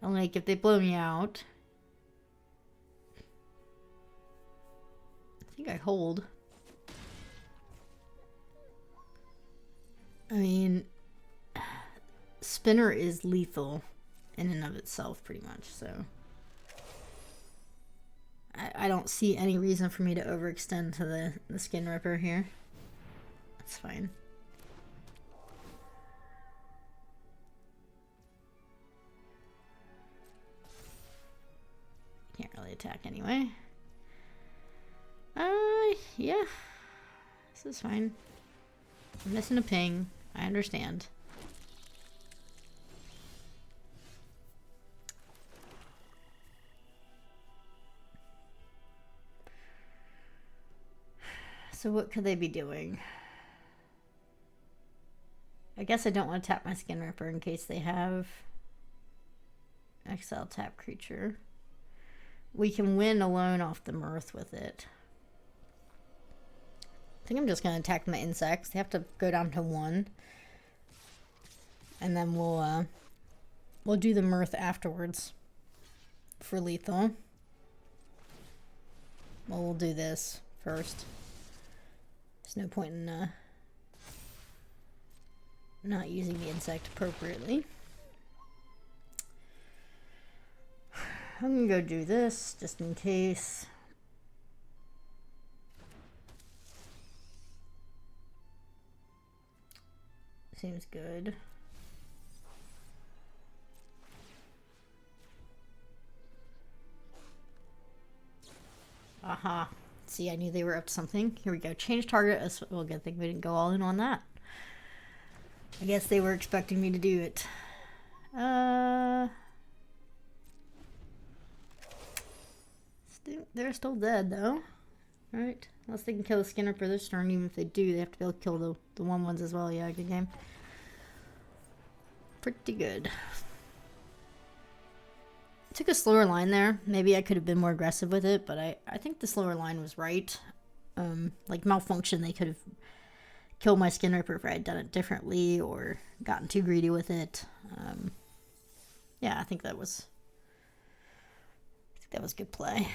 Like if they blow me out. I think I hold. I mean, Spinner is lethal in and of itself pretty much, so I don't see any reason for me to overextend to the Skin Ripper here. That's fine. Can't really attack anyway. Yeah. This is fine. I'm missing a ping. I understand. So what could they be doing? I guess I don't want to tap my Skin Ripper in case they have exile tap creature. We can win alone off the Mirth with it. I think I'm just going to attack my insects. They have to go down to 1. And then we'll do the Mirth afterwards for lethal. Well, we'll do this first. There's no point in not using the insect appropriately. I'm gonna go do this just in case. Seems good. Aha. See, I knew they were up to something. Here we go. Change target. Well, good thing we didn't go all in on that. I guess they were expecting me to do it. They're still dead, though. Right? Unless they can kill the Skin Ripper this turn. Even if they do, they have to be able to kill the 1/1s as well. Yeah, good game. Pretty good. Took a slower line there. Maybe I could have been more aggressive with it, but I think the slower line was right. Like Malfunction, they could have killed my Skin Ripper if I had done it differently or gotten too greedy with it. Yeah, I think that was good play.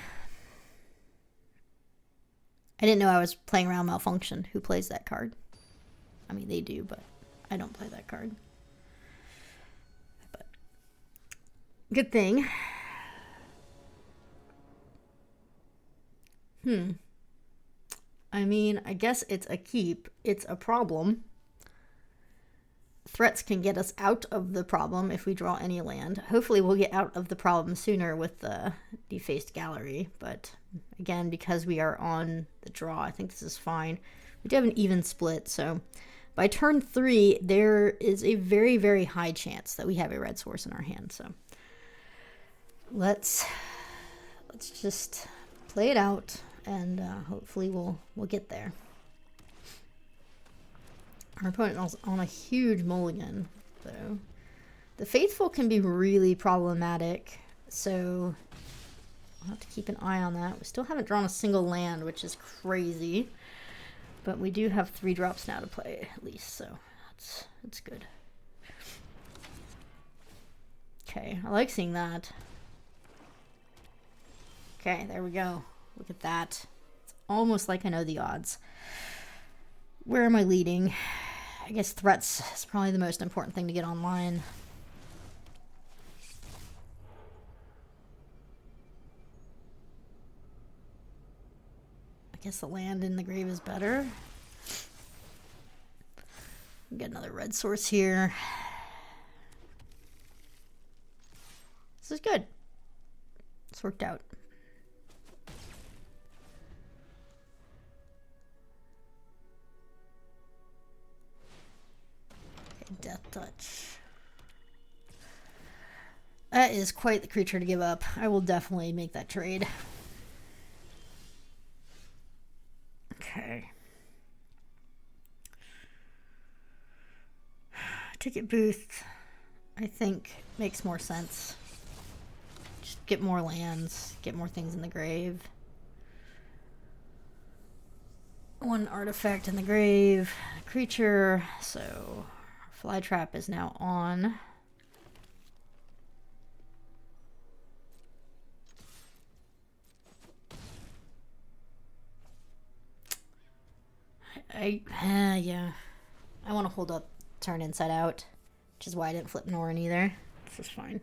I didn't know I was playing around Malfunction. Who plays that card? I mean, they do, but I don't play that card. But good thing. I mean, I guess it's a keep. It's a problem. Threats can get us out of the problem if we draw any land. Hopefully we'll get out of the problem sooner with the Defaced Gallery. But again, because we are on the draw, I think this is fine. We do have an even split, so by turn 3, there is a very, very high chance that we have a red source in our hand. So let's just play it out, and hopefully we'll get there. Our opponent is on a huge mulligan, though. The Faithful can be really problematic, so I'll have to keep an eye on that. We still haven't drawn a single land, which is crazy. But we do have 3 drops now to play, at least, so that's good. Okay, I like seeing that. Okay, there we go. Look at that. It's almost like I know the odds. Where am I leading? I guess threats is probably the most important thing to get online. I guess the land in the grave is better. Get another red source here. This is good. It's worked out. Death Touch. That is quite the creature to give up. I will definitely make that trade. Okay. Ticket booth, I think, makes more sense. Just get more lands, get more things in the grave. 1 artifact in the grave, creature, so Fly Trap is now on. Yeah. I want to hold up turn Inside Out, which is why I didn't flip Norn either. This is fine.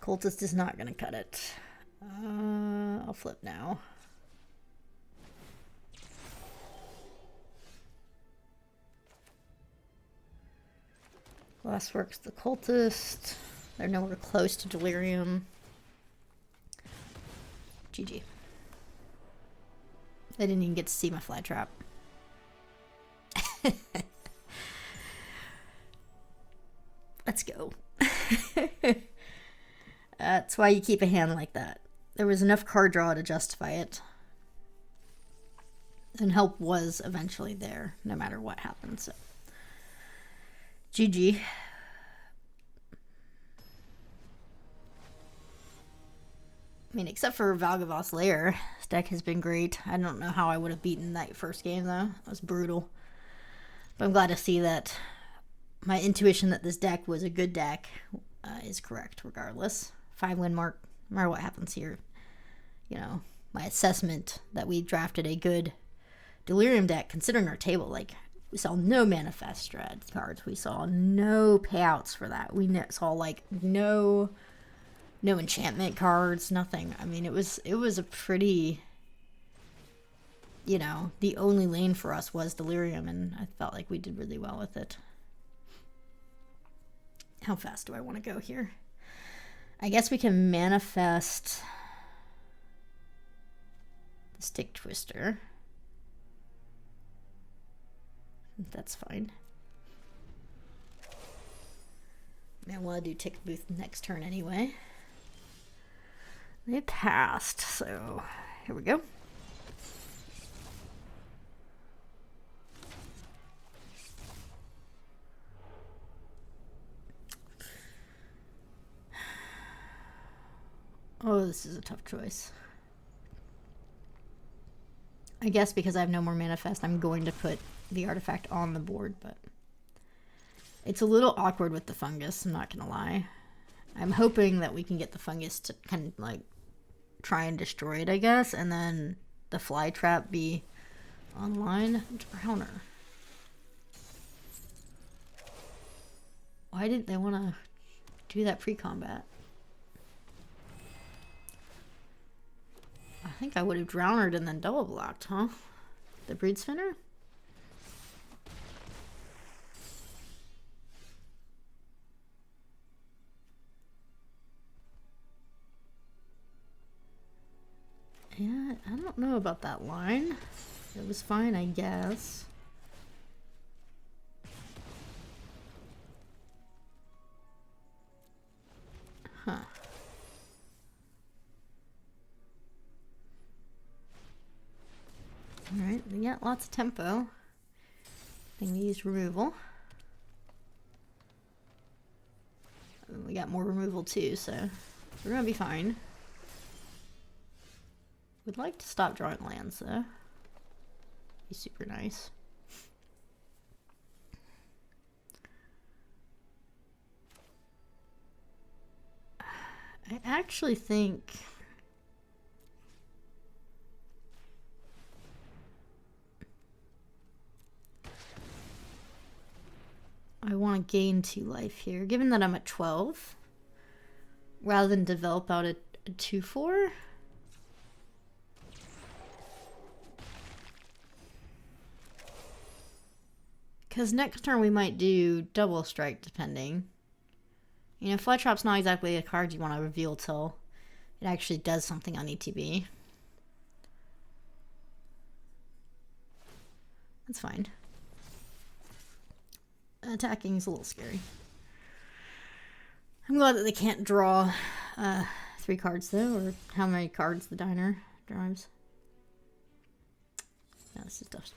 Cultist is not going to cut it. I'll flip now. Last works the Cultist. They're nowhere close to Delirium. GG. They didn't even get to see my Fly Trap. Let's go. That's why you keep a hand like that. There was enough card draw to justify it. And help was eventually there, no matter what happened. So GG. I mean, except for Valgavoth's Lair, this deck has been great. I don't know how I would have beaten that first game, though. It was brutal. But I'm glad to see that my intuition that this deck was a good deck is correct, regardless. 5-win mark, no matter what happens here. You know, my assessment that we drafted a good Delirium deck, considering our table, like, we saw no Manifest Dread cards. We saw no payouts for that. We saw, like, no enchantment cards, nothing. I mean, it was a pretty, you know, the only lane for us was Delirium, and I felt like we did really well with it. How fast do I want to go here? I guess we can manifest the Stick Twister. That's fine. I want to do Tick Booth next turn anyway. They passed, so here we go. Oh, this is a tough choice. I guess because I have no more Manifest, I'm going to put the artifact on the board, but it's a little awkward with the fungus, I'm not gonna lie. I'm hoping that we can get the fungus to kind of like try and destroy it, I guess, and then the fly trap be online. Drowner. Why didn't they want to do that pre-combat? I think I would have Drownered and then double blocked, huh? The Brood Spinner? Yeah, I don't know about that line. It was fine, I guess. Huh. Alright, we got lots of tempo. I think we used removal. And we got more removal too, so we're gonna be fine. Would like to stop drawing lands though. Be super nice. I actually think I want to gain 2 life here, given that I'm at 12, rather than develop out a 2/4. Because next turn we might do double strike, depending. You know, Fly Trap's not exactly a card you want to reveal till it actually does something on ETB. That's fine. Attacking is a little scary. I'm glad that they can't draw 3 cards though, or how many cards the diner drives. Yeah, this is tough.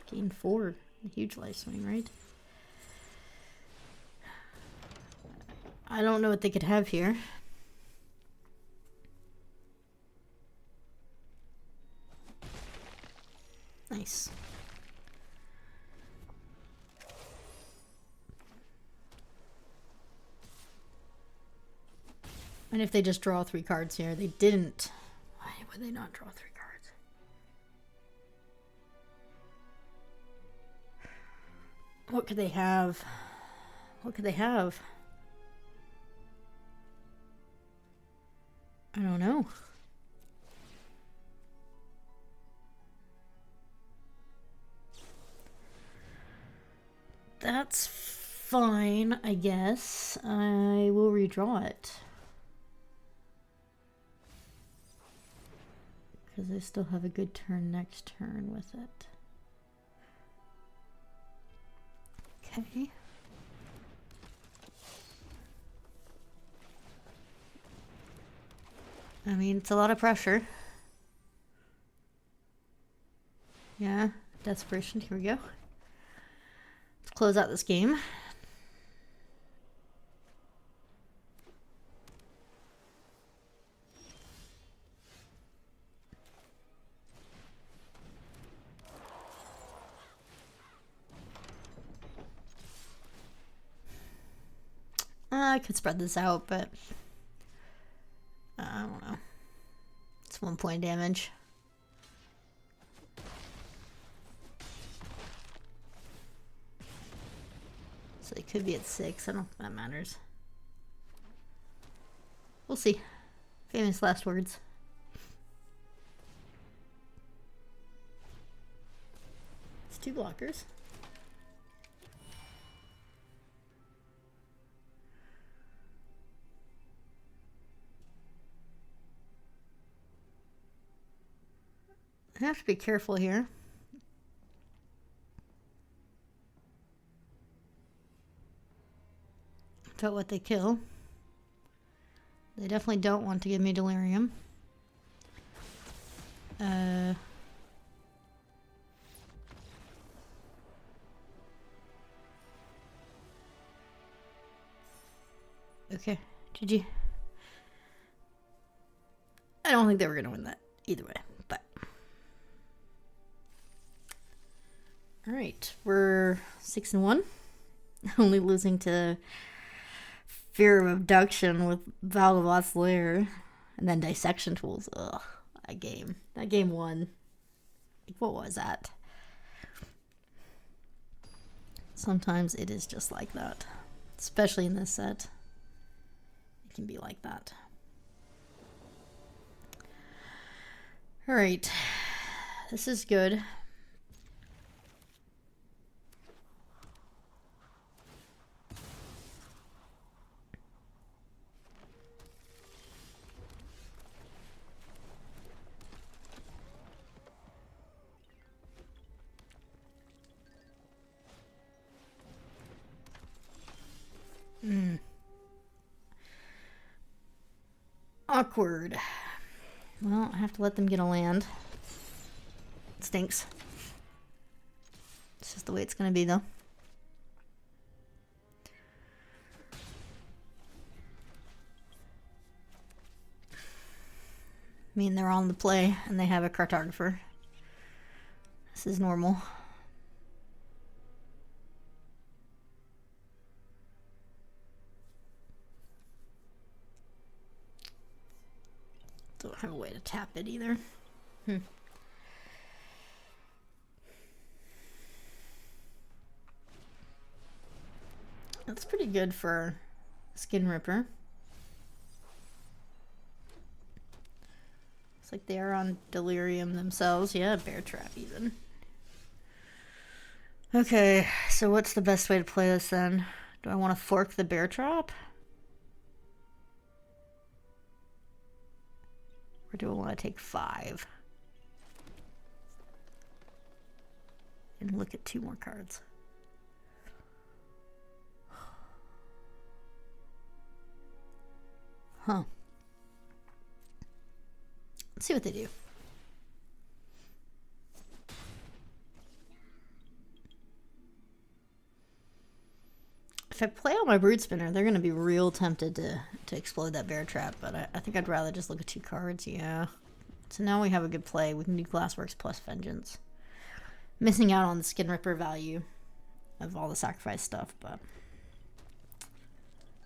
Gain 4. A huge life swing, right? I don't know what they could have here. Nice. And if they just draw 3 cards here, they didn't. Why would they not draw 3 cards? What could they have? What could they have? I don't know. That's fine, I guess. I will redraw it. Because I still have a good turn next turn with it. Okay. I mean, it's a lot of pressure. Yeah, desperation. Here we go. Let's close out this game. I could spread this out, but I don't know. It's 1 point damage. So they could be at 6. I don't think that matters. We'll see. Famous last words. It's 2 blockers. I have to be careful here. About what they kill. They definitely don't want to give me delirium. Okay, GG. I don't think they were going to win that either way, but... Alright, we're 6-1. Only losing to Fear of Abduction with Valgavott's Lair. And then Dissection Tools. Ugh, that game. That game won. What was that? Sometimes it is just like that. Especially in this set. It can be like that. Alright. This is good. Awkward. Well, I have to let them get a land. It stinks. It's just the way it's going to be, though. I mean, they're on the play, and they have a cartographer. This is normal. Don't have a way to tap it either. That's pretty good for Skin Ripper. Looks like they are on delirium themselves. Yeah, bear trap even. Okay, so what's the best way to play this then? Do I want to fork the bear trap? Or do I want to take 5? And look at 2 more cards. Huh. Let's see what they do. If I play out my Brood Spinner, they're going to be real tempted to explode that bear trap, but I think I'd rather just look at 2 cards, yeah. So now we have a good play. We can do Glassworks plus Vengeance. Missing out on the Skin Ripper value of all the sacrifice stuff, but...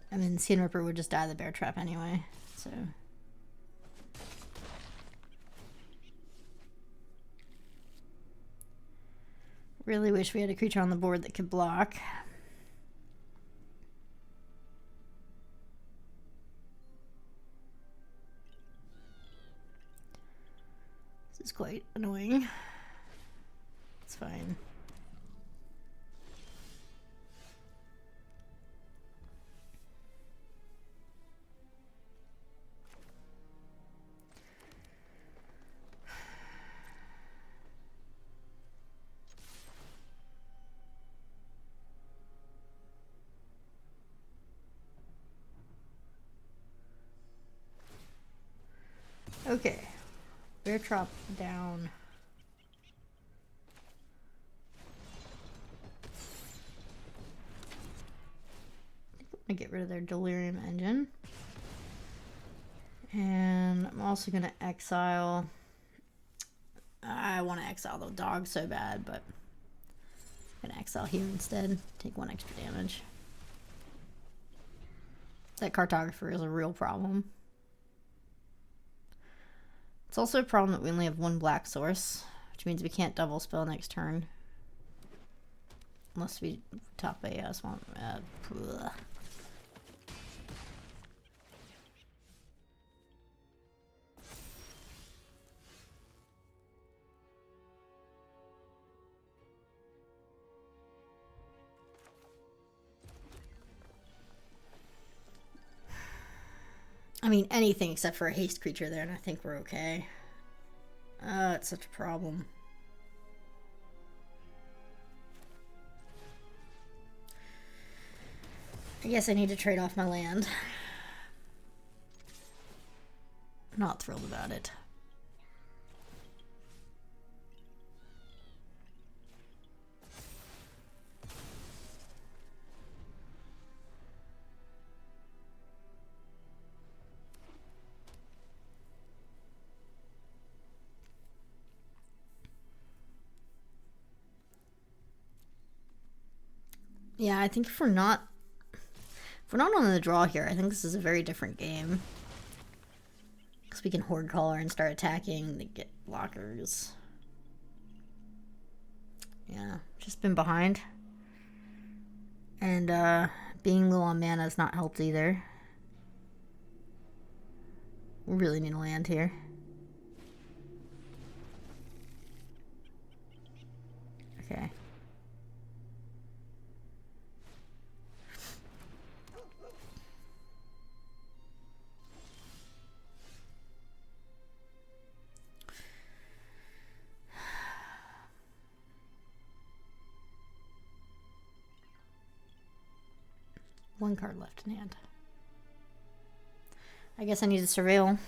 I mean, Skin Ripper would just die the bear trap anyway, so... Really wish we had a creature on the board that could block. This is quite annoying. It's fine. Okay, bear trap down. I get rid of their delirium engine. And I'm also gonna exile. I want to exile the dog so bad, but I'm gonna exile here instead. Take 1 extra damage. That cartographer is a real problem. It's also a problem that we only have one black source, which means we can't double spell next turn. Unless we top a swamp. I mean, anything except for a haste creature there, and I think we're okay. It's such a problem. I guess I need to trade off my land. Not thrilled about it. Yeah, I think if we're not on the draw here, I think this is a very different game. Because we can Horde Caller and start attacking to get blockers. Yeah, just been behind. And being low on mana has not helped either. We really need to land here. Okay. One card left in hand. I guess I need to surveil.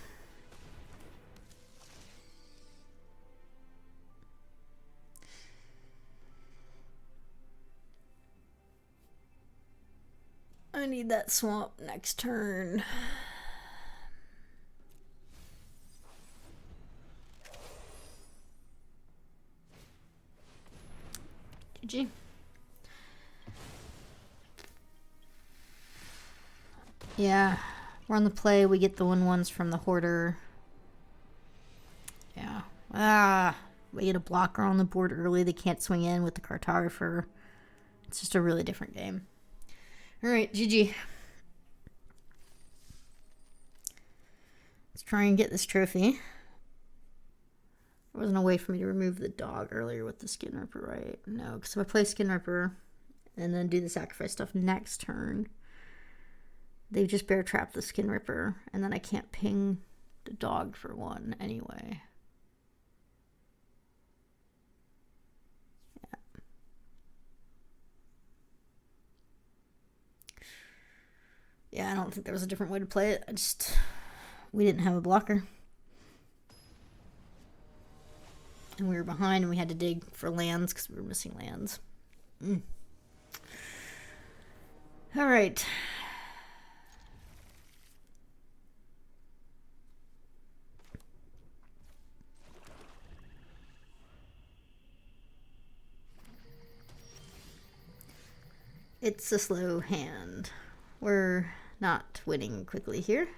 I need that swamp next turn. GG. Yeah, we're on the play. We get the 1/1s from the Hoarder. Yeah. We get a blocker on the board early. They can't swing in with the Cartographer. It's just a really different game. Alright, GG. Let's try and get this trophy. There wasn't a way for me to remove the dog earlier with the Skin Ripper, right? No, because if I play Skin Ripper and then do the sacrifice stuff next turn, they just bear trap the Skin Ripper, and then I can't ping the dog for one anyway. Yeah. Yeah, I don't think there was a different way to play it. We didn't have a blocker. And we were behind, and we had to dig for lands because we were missing lands. All right. It's a slow hand. We're not winning quickly here.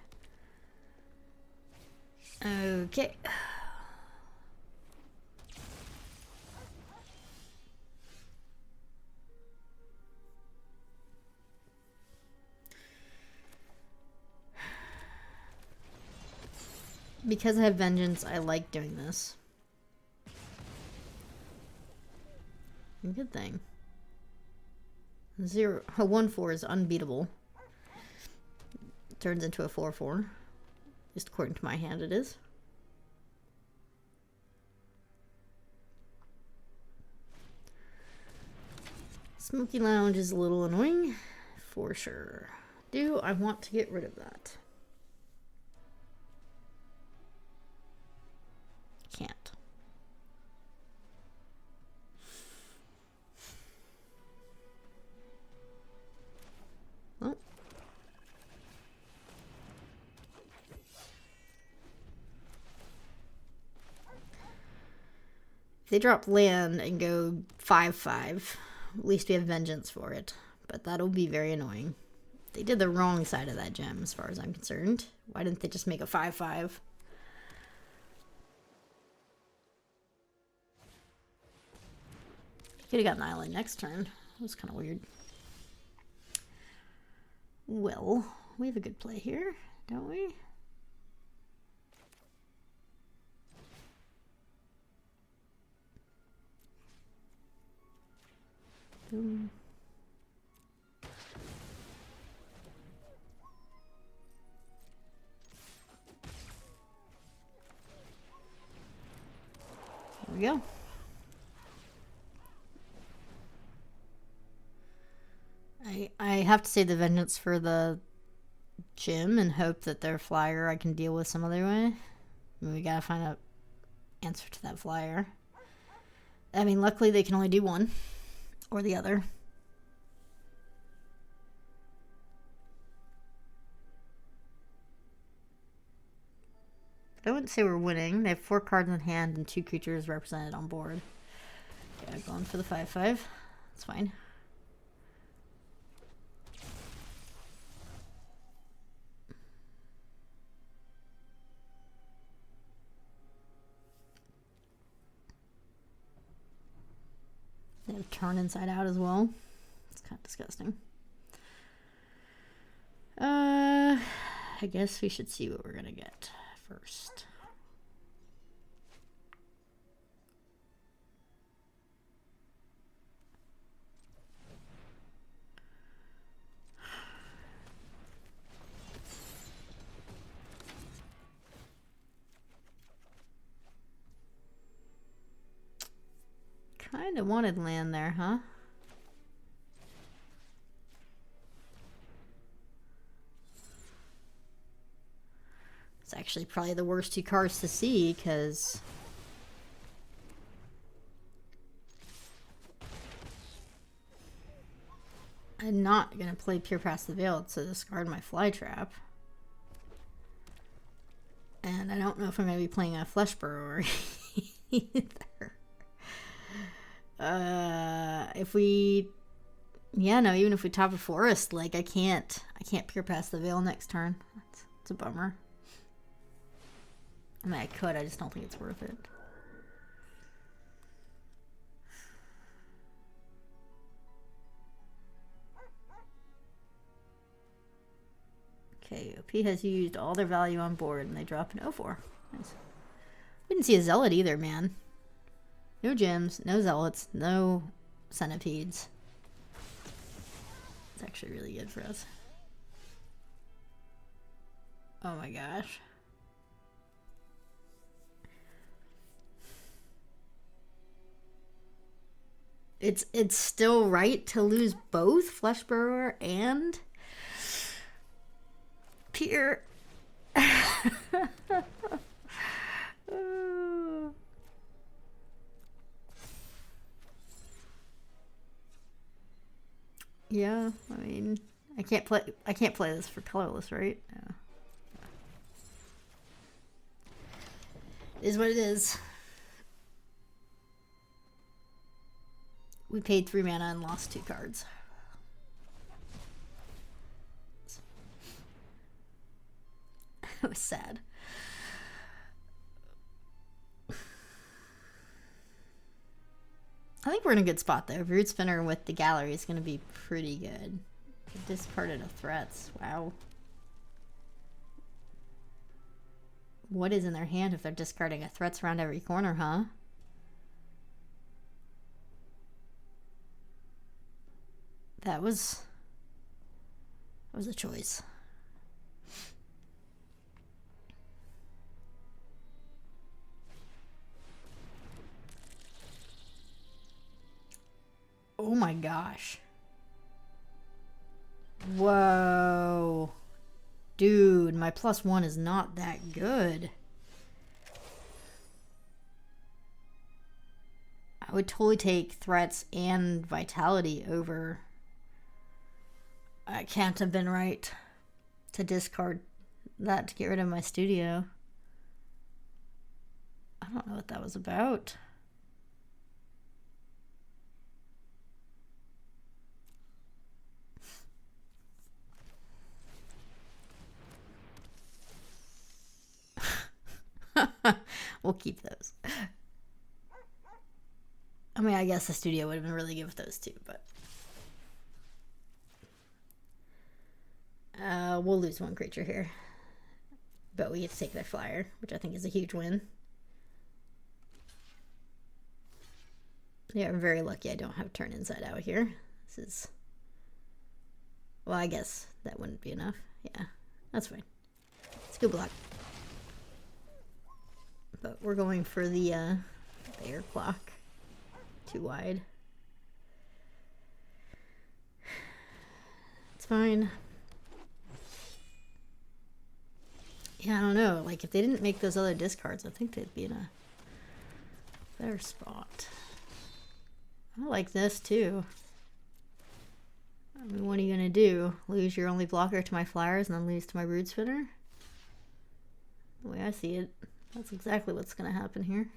Okay. Because I have Vengeance, I like doing this. Good thing. A 1/4 is unbeatable. Turns into a 4/4. At least according to my hand it is. Smoky Lounge is a little annoying, for sure. Do I want to get rid of that? Can't. Oh. If they drop land and go 5/5, at least we have Vengeance for it. But that'll be very annoying. They did the wrong side of that gem as far as I'm concerned. Why didn't they just make a 5/5? Could have gotten an island next turn. That was kind of weird. Well, we have a good play here, don't we? Boom. There we go. I have to say the vengeance for the gym and hope that their flyer I can deal with some other way. I mean, we gotta find an answer to that flyer. I mean, luckily they can only do one or the other. I wouldn't say we're winning. They have 4 cards in hand and 2 creatures represented on board. Yeah, going for the 5/5. That's fine. They have turn inside out as well. It's kind of disgusting. I guess we should see what we're gonna get first. Kind of wanted land there, huh? It's actually probably the worst 2 cards to see, because I'm not going to play Peer Past the Veil to discard my Fly Trap. And I don't know if I'm going to be playing a Flesh Burrower either. If we... Yeah, no, even if we top a forest, like, I can't Peer Past the Veil next turn. It's a bummer. I mean, I could, I just don't think it's worth it. Okay, OP has used all their value on board, and they drop an 0/4. Nice. We didn't see a Zealot either, man. No gems, no Zealots, no Centipedes. It's actually really good for us. Oh my gosh. It's still right to lose both Flesh Burrower and Peer. Yeah, I mean, I can't play this for colorless, right? Yeah. It is what it is. We paid 3 mana and lost 2 cards. It was sad. I think we're in a good spot though. Root Spinner with the gallery is going to be pretty good. Discarded of threats. Wow. What is in their hand if they're discarding a threats around every corner, huh? That was a choice. Oh my gosh. Whoa. Dude, my +1 is not that good. I would totally take threats and vitality over. I can't have been right to discard that to get rid of my studio. I don't know what that was about. We'll keep those. I mean, I guess the studio would have been really good with those too, but we'll lose one creature here. But we get to take their flyer, which I think is a huge win. Yeah, I'm very lucky I don't have turn inside out here. This is... Well, I guess that wouldn't be enough. Yeah, that's fine. It's good block. But we're going for the air clock. Too wide. It's fine. Yeah, I don't know. Like, if they didn't make those other discards, I think they'd be in a better spot. I like this, too. I mean, what are you going to do? Lose your only blocker to my flyers and then lose to my brood spinner? The way I see it, that's exactly what's going to happen here.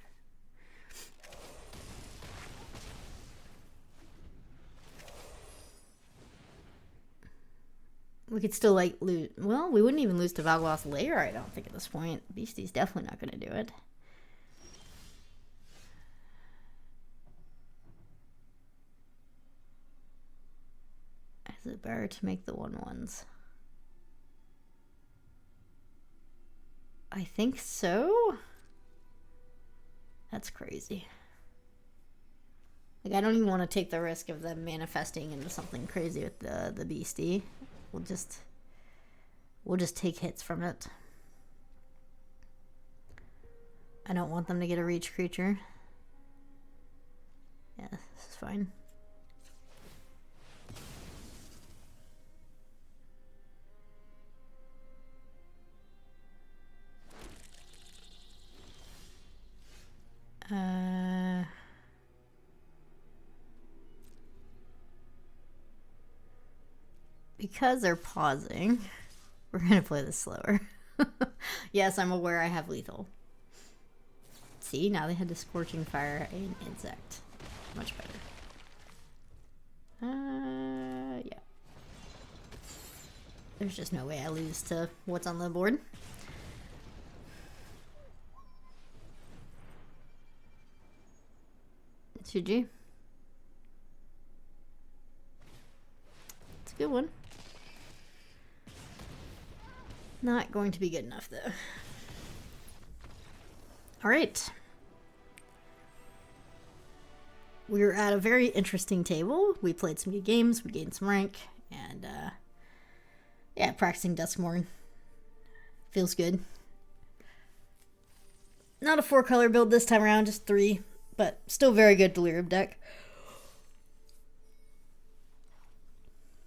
We could still, like, lose... Well, we wouldn't even lose to Valgloss Lair, I don't think, at this point. Beastie's definitely not going to do it. Is it better to make the 1/1s? I think so. That's crazy. Like, I don't even want to take the risk of them manifesting into something crazy with the beastie. We'll just take hits from it. I don't want them to get a reach creature. Yeah, this is fine. Because they're pausing, we're going to play this slower. Yes, I'm aware I have lethal. See, now they had to Scorching Fire and Insect. Much better. Yeah. There's just no way I lose to what's on the board. It's GG. It's a good one. Not going to be good enough, though. All right. We were at a very interesting table. We played some good games. We gained some rank. And, yeah, practicing Duskmourn feels good. Not a 4-color build this time around, just 3. But still very good Delirium deck.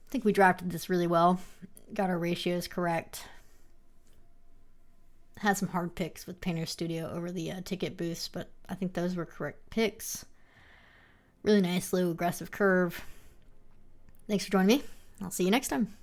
I think we drafted this really well. Got our ratios correct. Had some hard picks with Painter Studio over the ticket boosts, but I think those were correct picks. Really nice, low, aggressive curve. Thanks for joining me. I'll see you next time.